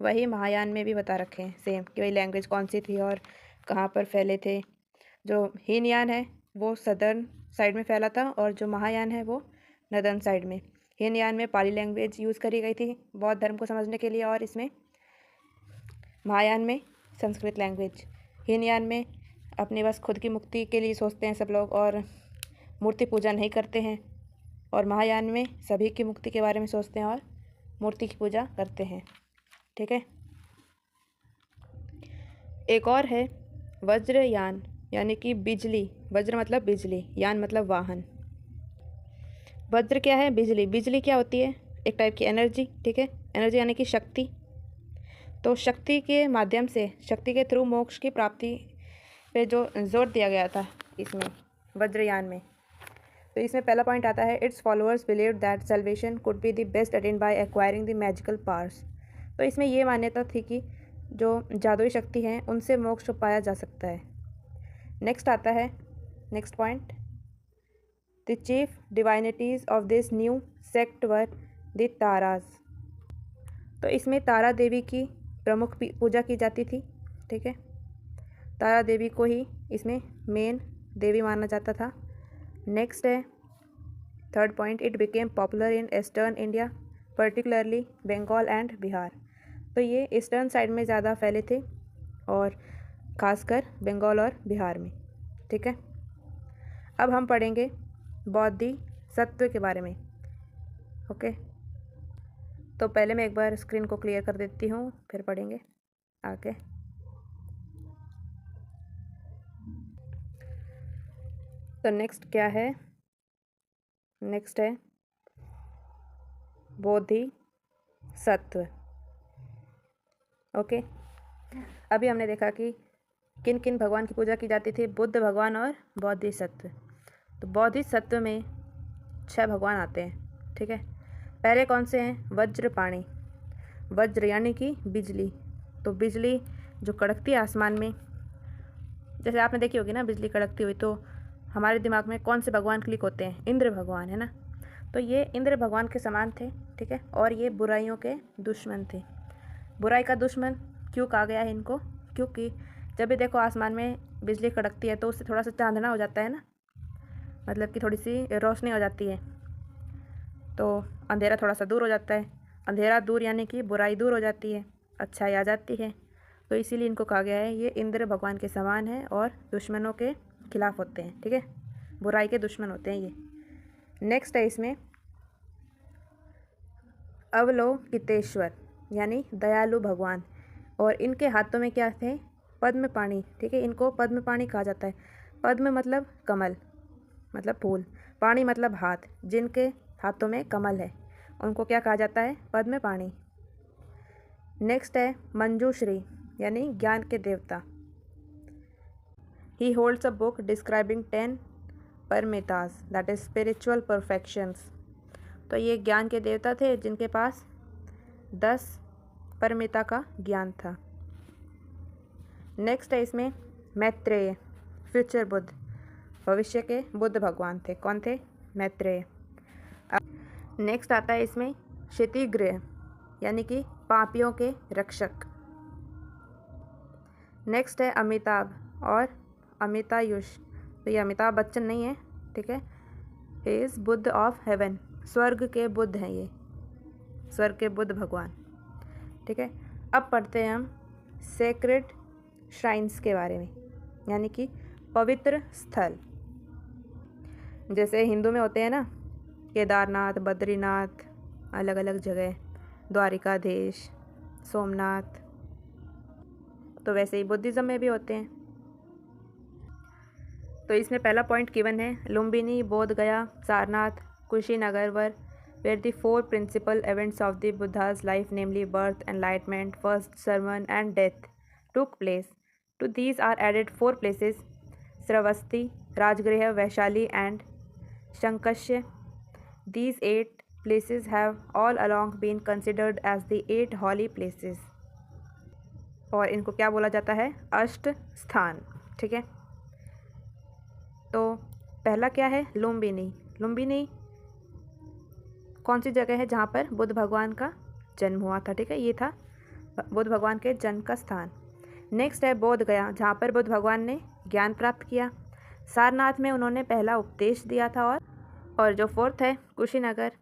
वही महायान में भी बता रखे हैं सेम, कि वही लैंग्वेज कौन सी थी और कहाँ पर फैले थे। जो हीनयान है वो सदर्न साइड में फैला था और जो महायान है वो नदर्न साइड में। हीनयान में पाली लैंग्वेज यूज़ करी गई थी बौद्ध धर्म को समझने के लिए, और इसमें महायान में संस्कृत लैंग्वेज। हीनयान में अपने बस खुद की मुक्ति के लिए सोचते हैं सब लोग और मूर्ति पूजा नहीं करते हैं, और महायान में सभी की मुक्ति के बारे में सोचते हैं और मूर्ति की पूजा करते हैं। ठीक है, एक और है वज्रयान, यानी कि बिजली। वज्र मतलब बिजली, यान मतलब वाहन। वज्र क्या है? बिजली। बिजली क्या होती है? एक टाइप की एनर्जी, ठीक है। एनर्जी यानी कि शक्ति। तो शक्ति के माध्यम से, शक्ति के थ्रू मोक्ष की प्राप्ति पे जो जोर दिया गया था इसमें वज्रयान में, तो इसमें पहला पॉइंट आता है, it's followers believe that salvation could be the best attend bye acquiring the magical powers. तो इसमें ये मान्यता थी कि जो जादुई शक्ति हैं उनसे मोक्ष पाया जा सकता है। नेक्स्ट आता है, next point, the chief divinities of this new sect were the Taras. तो इसमें तारा देवी की प्रमुख पूजा की जाती थी, ठीक है। तारा देवी को ही इसमें मेन देवी माना जाता था। नेक्स्ट है third point, it became popular in eastern India particularly Bengal and Bihar. तो ये ईस्टर्न साइड में ज़्यादा फैले थे और ख़ासकर बंगाल और बिहार में, ठीक है। अब हम पढ़ेंगे बौद्धि सत्व के बारे में, ओके। तो पहले मैं एक बार स्क्रीन को क्लियर कर देती हूँ, फिर पढ़ेंगे आगे। तो नेक्स्ट क्या है? नेक्स्ट है बोधि सत्व, ओके। अभी हमने देखा कि किन किन भगवान की पूजा की जाती थी, बुद्ध भगवान और बोधि सत्व। तो बोधि सत्व में 6 भगवान आते हैं, ठीक है। पहले कौन से हैं? वज्रपाणी। वज्र यानी कि बिजली। तो बिजली जो कड़कती है आसमान में, जैसे आपने देखी होगी ना बिजली कड़कती हुई, तो हमारे दिमाग में कौन से भगवान क्लिक होते हैं? इंद्र भगवान, है ना। तो ये इंद्र भगवान के समान थे, ठीक है। और ये बुराइयों के दुश्मन थे। बुराई का दुश्मन क्यों कहा गया है इनको? क्योंकि जब भी देखो आसमान में बिजली कड़कती है तो उससे थोड़ा सा चांदना हो जाता है ना, मतलब कि थोड़ी सी रोशनी हो जाती है, तो अंधेरा थोड़ा सा दूर हो जाता है। अंधेरा दूर यानी कि बुराई दूर हो जाती है, अच्छाई आ जाती है। तो इसीलिए इनको कहा गया है ये इंद्र भगवान के समान है और दुश्मनों के खिलाफ होते हैं, ठीक है। बुराई के दुश्मन होते हैं ये। नेक्स्ट है इसमें अवलोकितेश्वर यानी दयालु भगवान, और इनके हाथों में क्या थे? पद्म पाणी, ठीक है। इनको पद्म पाणी कहा जाता है। पद्म मतलब कमल, मतलब फूल, पाणी मतलब हाथ, जिनके हाथों में कमल है उनको क्या कहा जाता है? पद्म पाणी। नेक्स्ट है मंजूश्री यानी ज्ञान के देवता। He holds a book describing 10 paramitas that is spiritual perfections. तो ये ज्ञान के देवता थे जिनके पास 10 परमिता का ज्ञान था। नेक्स्ट है इसमें मैत्रेय, फ्यूचर बुद्ध, भविष्य के बुद्ध भगवान थे। कौन थे? मैत्रेय। नेक्स्ट आता है इसमें क्षतिग्रह यानी कि पापियों के रक्षक। नेक्स्ट है अमिताभ और अमितायुष। तो ये अमिताभ बच्चन नहीं है, ठीक है। He is Buddha of haven, स्वर्ग के बुद्ध हैं ये, स्वर्ग के बुद्ध भगवान, ठीक है। अब पढ़ते हैं हम सेक्रेड श्राइन्स के बारे में, यानी कि पवित्र स्थल। जैसे हिंदू में होते हैं ना केदारनाथ, बद्रीनाथ, अलग अलग जगह, द्वारिकाधीश, सोमनाथ, तो वैसे ही बुद्धिज़्म में भी होते हैं। तो इसमें पहला पॉइंट गिवन है लुम्बिनी, बोध गया, सारनाथ, कुशीनगर वर where the 4 principal events of the Buddha's life, namely birth, enlightenment, first sermon and death, took place. To these are added 4 places, Sravasti, Rajgriha, Vaishali and Shankasya. These 8 places have all along been considered as the 8 holy places. और इनको क्या बोला जाता है? अष्ट स्थान, ठीक है। तो पहला क्या है? लुम्बिनी। लुम्बिनी कौन सी जगह है? जहाँ पर बुद्ध भगवान का जन्म हुआ था, ठीक है। ये था बुद्ध भगवान के जन्म का स्थान। नेक्स्ट है बोध गया, जहाँ पर बुद्ध भगवान ने ज्ञान प्राप्त किया। सारनाथ में उन्होंने पहला उपदेश दिया था। और जो फोर्थ है कुशीनगर,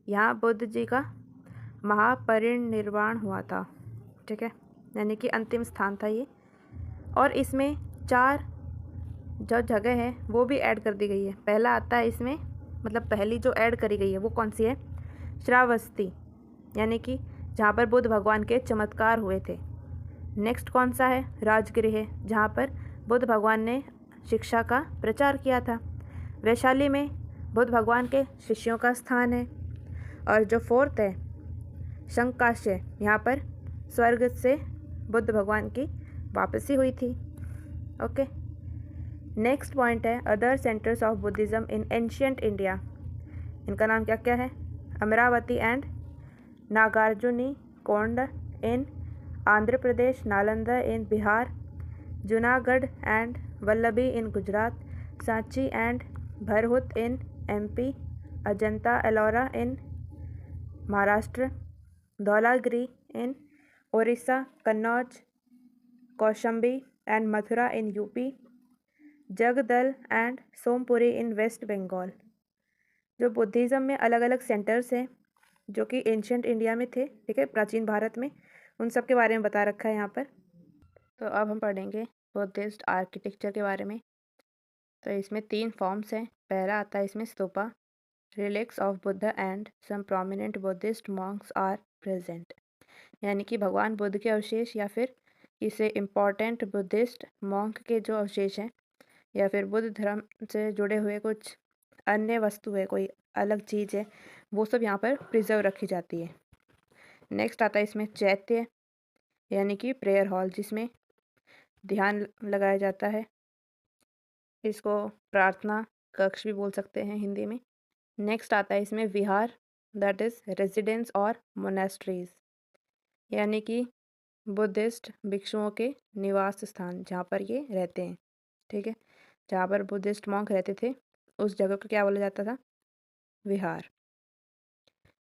यहाँ बुद्ध जी का महापरिनिर्वाण हुआ था, ठीक है, यानी कि अंतिम स्थान था ये। और इसमें 4 जो जगह है वो भी ऐड कर दी गई है। पहला आता है इसमें, मतलब पहली जो ऐड करी गई है वो कौन सी है? श्रावस्ती, यानी कि जहाँ पर बुद्ध भगवान के चमत्कार हुए थे। नेक्स्ट कौन सा है? राजगृह, जहाँ पर बुद्ध भगवान ने शिक्षा का प्रचार किया था। वैशाली में बुद्ध भगवान के शिष्यों का स्थान है। और जो फोर्थ है शंकाश्य, यहाँ पर स्वर्ग से बुद्ध भगवान की वापसी हुई थी। ओके, नेक्स्ट पॉइंट है other centres of Buddhism in ancient India. इनका नाम क्या क्या है? Amaravati and Nagarjuni Konda in Andhra Pradesh, Nalanda in Bihar, Junagadh and Vallabhi in Gujarat, Sanchi and Bharhut in MP, Ajanta Ellora in Maharashtra, Dhauligiri in Odisha, Kannauj, Kaushambi and Mathura in UP, Jagaddala and Somapuri in west Bengal. जो बुद्धिज़्म में अलग अलग सेंटर्स हैं जो कि एंशियंट इंडिया में थे, ठीक है, प्राचीन भारत में, उन सब के बारे में बता रखा है यहाँ पर। तो अब हम पढ़ेंगे बुद्धिस्ट आर्किटेक्चर के बारे में। तो इसमें 3 फॉर्म्स हैं। पहला आता है इसमें stupa, relics of Buddha and some prominent Buddhist monks are present, यानी कि भगवान बुद्ध के अवशेष या फिर इसे इम्पॉर्टेंट बुद्धिस्ट मॉन्क के जो अवशेष हैं या फिर बुद्ध धर्म से जुड़े हुए कुछ अन्य वस्तु है, कोई अलग चीज़ है, वो सब यहाँ पर प्रिजर्व रखी जाती है। नेक्स्ट आता है इसमें चैत्य, यानी कि प्रेयर हॉल जिसमें ध्यान लगाया जाता है। इसको प्रार्थना कक्ष भी बोल सकते हैं हिंदी में। नेक्स्ट आता है इसमें विहार, दैट इज़ रेजिडेंस और मोनेस्ट्रीज, यानी कि बुद्धिस्ट भिक्षुओं के निवास स्थान जहाँ पर ये रहते हैं, ठीक है, जहाँ पर बुद्धिस्ट मॉन्क रहते थे उस जगह को क्या बोला जाता था? विहार।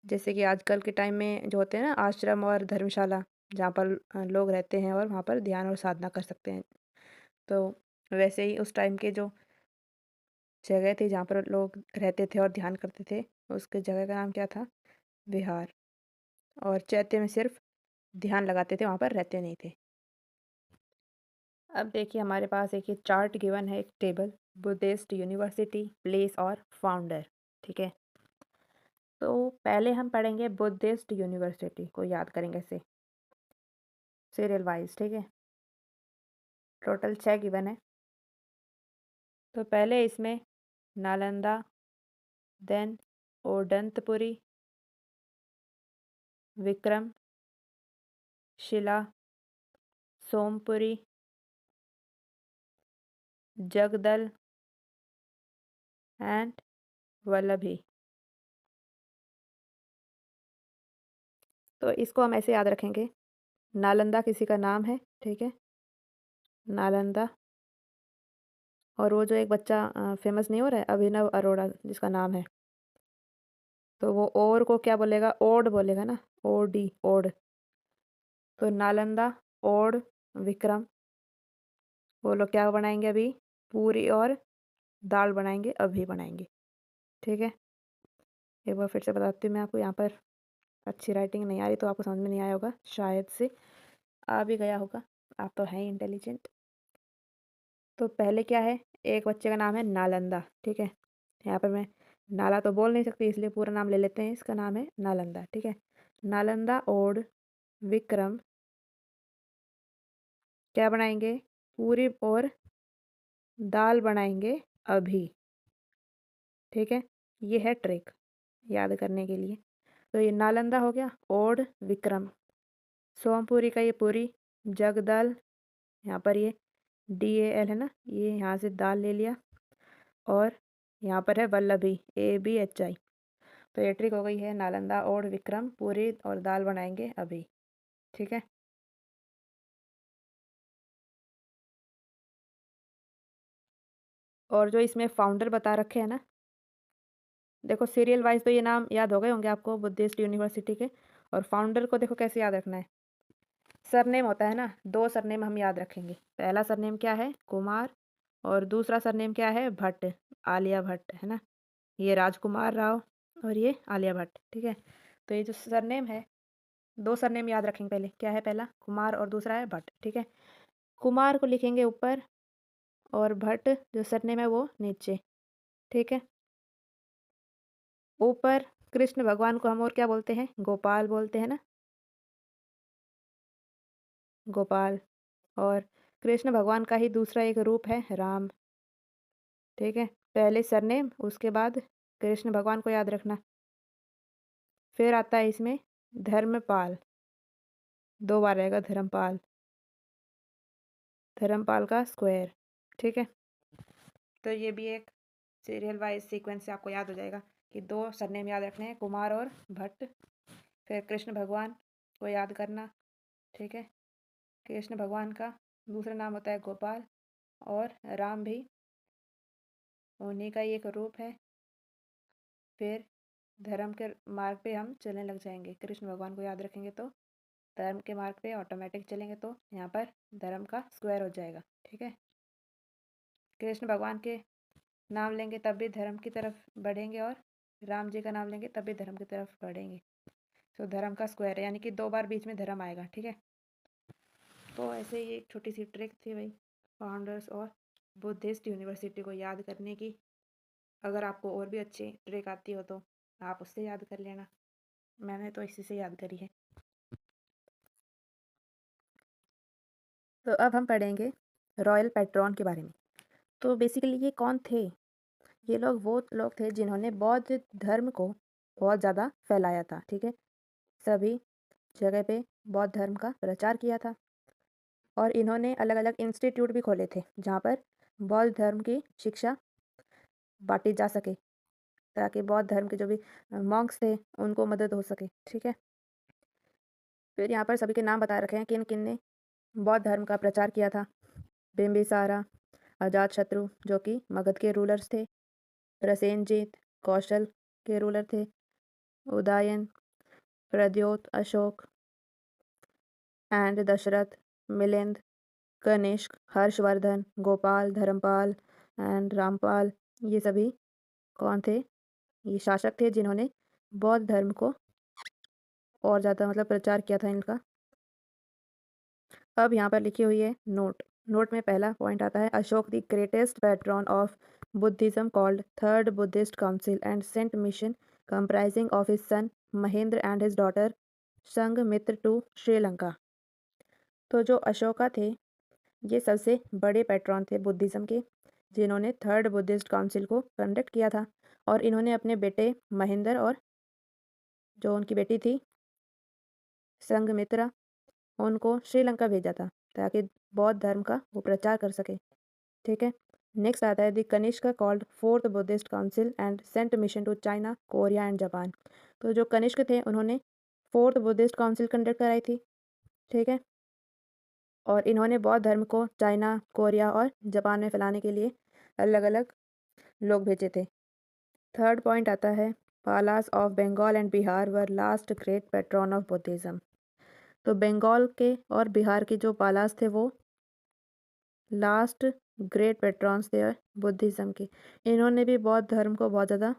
जैसे कि आजकल के टाइम में जो होते हैं ना आश्रम और धर्मशाला, जहाँ पर लोग रहते हैं और वहाँ पर ध्यान और साधना कर सकते हैं, तो वैसे ही उस टाइम के जो जगह थी जहाँ पर लोग रहते थे और ध्यान करते थे, उसके जगह का नाम क्या था? विहार। और चैत्य में सिर्फ ध्यान लगाते थे, वहाँ पर रहते नहीं थे। अब देखिए हमारे पास एक ये चार्ट गिवन है, एक टेबल, बुद्धिस्ट यूनिवर्सिटी, प्लेस और फाउंडर, ठीक है। तो पहले हम पढ़ेंगे बुद्धिस्ट यूनिवर्सिटी को, याद करेंगे ऐसे सीरियल वाइज, ठीक है। टोटल 6 गिवन है। तो पहले इसमें Nalanda, then ओडंतपुरी, Vikram Shila, Sompuri, Jagdal and Vallabhi. तो इसको हम ऐसे याद रखेंगे, नालंदा किसी का नाम है, ठीक है, नालंदा। और वो जो एक बच्चा फेमस नहीं हो रहा है, अभिनव अरोड़ा जिसका नाम है, तो वो और को क्या बोलेगा? ओड बोलेगा ना, ओ डी, ओड। तो नालंदा, ओड, विक्रम, वो लोग क्या बनाएंगे? अभी पूरी और दाल बनाएंगे, अभी बनाएंगे, ठीक है। एक बार फिर से बताती हूँ मैं आपको, यहाँ पर अच्छी राइटिंग नहीं आ रही तो आपको समझ में नहीं आया होगा, शायद से आ भी गया होगा, आप तो हैं इंटेलिजेंट। तो पहले क्या है? एक बच्चे का नाम है नालंदा, ठीक है। यहाँ पर मैं नाला तो बोल नहीं सकती इसलिए पूरा नाम ले लेते हैं, इसका नाम है नालंदा, ठीक है। नालंदा ओड विक्रम क्या बनाएंगे? पूरी और दाल बनाएंगे अभी, ठीक है। ये है ट्रिक याद करने के लिए। तो ये नालंदा हो गया, ओड विक्रम, सोमपुरी का ये पूरी, जगदल, यहाँ पर ये DAL है ना, ये यहाँ से दाल ले लिया, और यहाँ पर है वल्लभी, ABHI। तो ये ट्रिक हो गई है, नालंदा ओड विक्रम पूरी और दाल बनाएंगे अभी, ठीक है। और जो इसमें फाउंडर बता रखे हैं ना, देखो सीरियल वाइज तो ये नाम याद हो गए होंगे आपको बुद्धिस्ट यूनिवर्सिटी के। और फाउंडर को देखो कैसे याद रखना है, सरनेम होता है ना, 2 सरनेम हम याद रखेंगे। पहला सरनेम क्या है? कुमार, और दूसरा सरनेम क्या है? भट्ट, आलिया भट्ट, है ना। ये राजकुमार राव और ये आलिया भट्ट, ठीक है। तो ये जो सरनेम है, 2 सरनेम याद रखेंगे। पहले क्या है? पहला कुमार और दूसरा है भट्ट, ठीक है। कुमार को लिखेंगे ऊपर और भट्ट जो सरनेम है वो नीचे, ठीक है। ऊपर कृष्ण भगवान को हम और क्या बोलते हैं? गोपाल बोलते हैं ना, गोपाल। और कृष्ण भगवान का ही दूसरा एक रूप है राम, ठीक है। पहले सरनेम, उसके बाद कृष्ण भगवान को याद रखना। फिर आता है इसमें धर्मपाल, 2 बार रहेगा धर्मपाल, धर्मपाल का स्क्वायर, ठीक है। तो ये भी एक सीरियल वाइज सीक्वेंस से आपको याद हो जाएगा कि 2 सरनेम याद रखने हैं, कुमार और भट्ट। फिर कृष्ण भगवान को याद करना, ठीक है। कृष्ण भगवान का दूसरा नाम होता है गोपाल, और राम भी उन्हीं का ही एक रूप है। फिर धर्म के मार्ग पे हम चलने लग जाएंगे, कृष्ण भगवान को याद रखेंगे तो धर्म के मार्ग पे ऑटोमेटिक चलेंगे, तो यहाँ पर धर्म का स्क्वायर हो जाएगा, ठीक है। कृष्ण भगवान के नाम लेंगे तब भी धर्म की तरफ बढ़ेंगे, और राम जी का नाम लेंगे तब भी धर्म की तरफ बढ़ेंगे। तो धर्म का स्क्वायर है, यानी कि 2 बार बीच में धर्म आएगा, ठीक है। तो ऐसे ही एक छोटी सी ट्रिक थी भाई फाउंडर्स और बुद्धिस्ट यूनिवर्सिटी को याद करने की। अगर आपको और भी अच्छी ट्रिक आती हो तो आप उससे याद कर लेना, मैंने तो इसी से याद करी है। तो अब हम पढ़ेंगे रॉयल पैट्रॉन के बारे में। तो बेसिकली ये कौन थे? ये लोग वो लोग थे जिन्होंने बौद्ध धर्म को बहुत ज़्यादा फैलाया था, ठीक है। सभी जगह पे बौद्ध धर्म का प्रचार किया था, और इन्होंने अलग अलग इंस्टीट्यूट भी खोले थे जहाँ पर बौद्ध धर्म की शिक्षा बांटी जा सके, ताकि बौद्ध धर्म के जो भी मॉन्क्स थे उनको मदद हो सके, ठीक है। फिर यहाँ पर सभी के नाम बता रखे हैं किन किन ने बौद्ध धर्म का प्रचार किया था। बिम्बिसारा, अजातशत्रु जो कि मगध के रूलर्स थे, प्रसेनजीत कौशल के रूलर थे, उदयन, प्रद्योत, अशोक एंड दशरथ, मिलिंद, कनिष्क, हर्षवर्धन, गोपाल, धर्मपाल एंड रामपाल, ये सभी कौन थे? ये शासक थे जिन्होंने बौद्ध धर्म को और ज़्यादा मतलब प्रचार किया था इनका। अब यहाँ पर लिखी हुई है नोट। नोट में पहला पॉइंट आता है Ashoka the greatest patron of Buddhism called third Buddhist council and sent mission comprising of his son Mahendra and his daughter Sanghamitra to Sri Lanka. तो जो अशोका थे ये सबसे बड़े पैट्रॉन थे बुद्धिज़्म के, जिन्होंने थर्ड बुद्धिस्ट काउंसिल को कंडक्ट किया था, और इन्होंने अपने बेटे महेंद्र और जो उनकी बेटी थी संघमित्रा उनको श्रीलंका भेजा था ताकि बौद्ध धर्म का वो प्रचार कर सके, ठीक है। नेक्स्ट आता है the Kanishka called fourth Buddhist council and sent mission to China, Korea and Japan. तो जो कनिष्क थे उन्होंने फोर्थ बुद्धिस्ट काउंसिल कंडक्ट कराई थी, ठीक है। और इन्होंने बौद्ध धर्म को चाइना, कोरिया और जापान में फैलाने के लिए अलग अलग लोग भेजे थे। थर्ड पॉइंट आता है Palas of Bengal and Bihar were last great patron of Buddhism. तो बंगाल के और बिहार के जो पालास थे वो लास्ट ग्रेट पैट्रॉन्स थे बुद्धिज़्म के। इन्होंने भी बौद्ध धर्म को बहुत ज़्यादा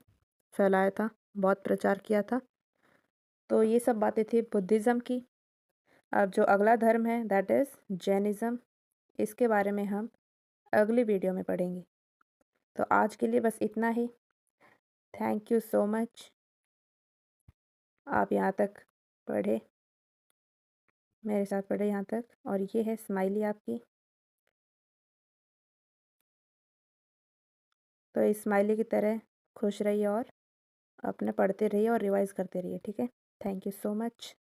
फैलाया था, बहुत प्रचार किया था। तो ये सब बातें थी बुद्धिज़्म की। अब जो अगला धर्म है दैट इज़ जैनिज़्म, इसके बारे में हम अगली वीडियो में पढ़ेंगे। तो आज के लिए बस इतना ही। थैंक यू सो मच, आप यहाँ तक पढ़े, मेरे साथ पढ़े यहाँ तक। और ये है स्माइली आपकी, तो इस स्माइली की तरह खुश रहिए और अपने पढ़ते रहिए और रिवाइज करते रहिए, ठीक है। Thank you so much.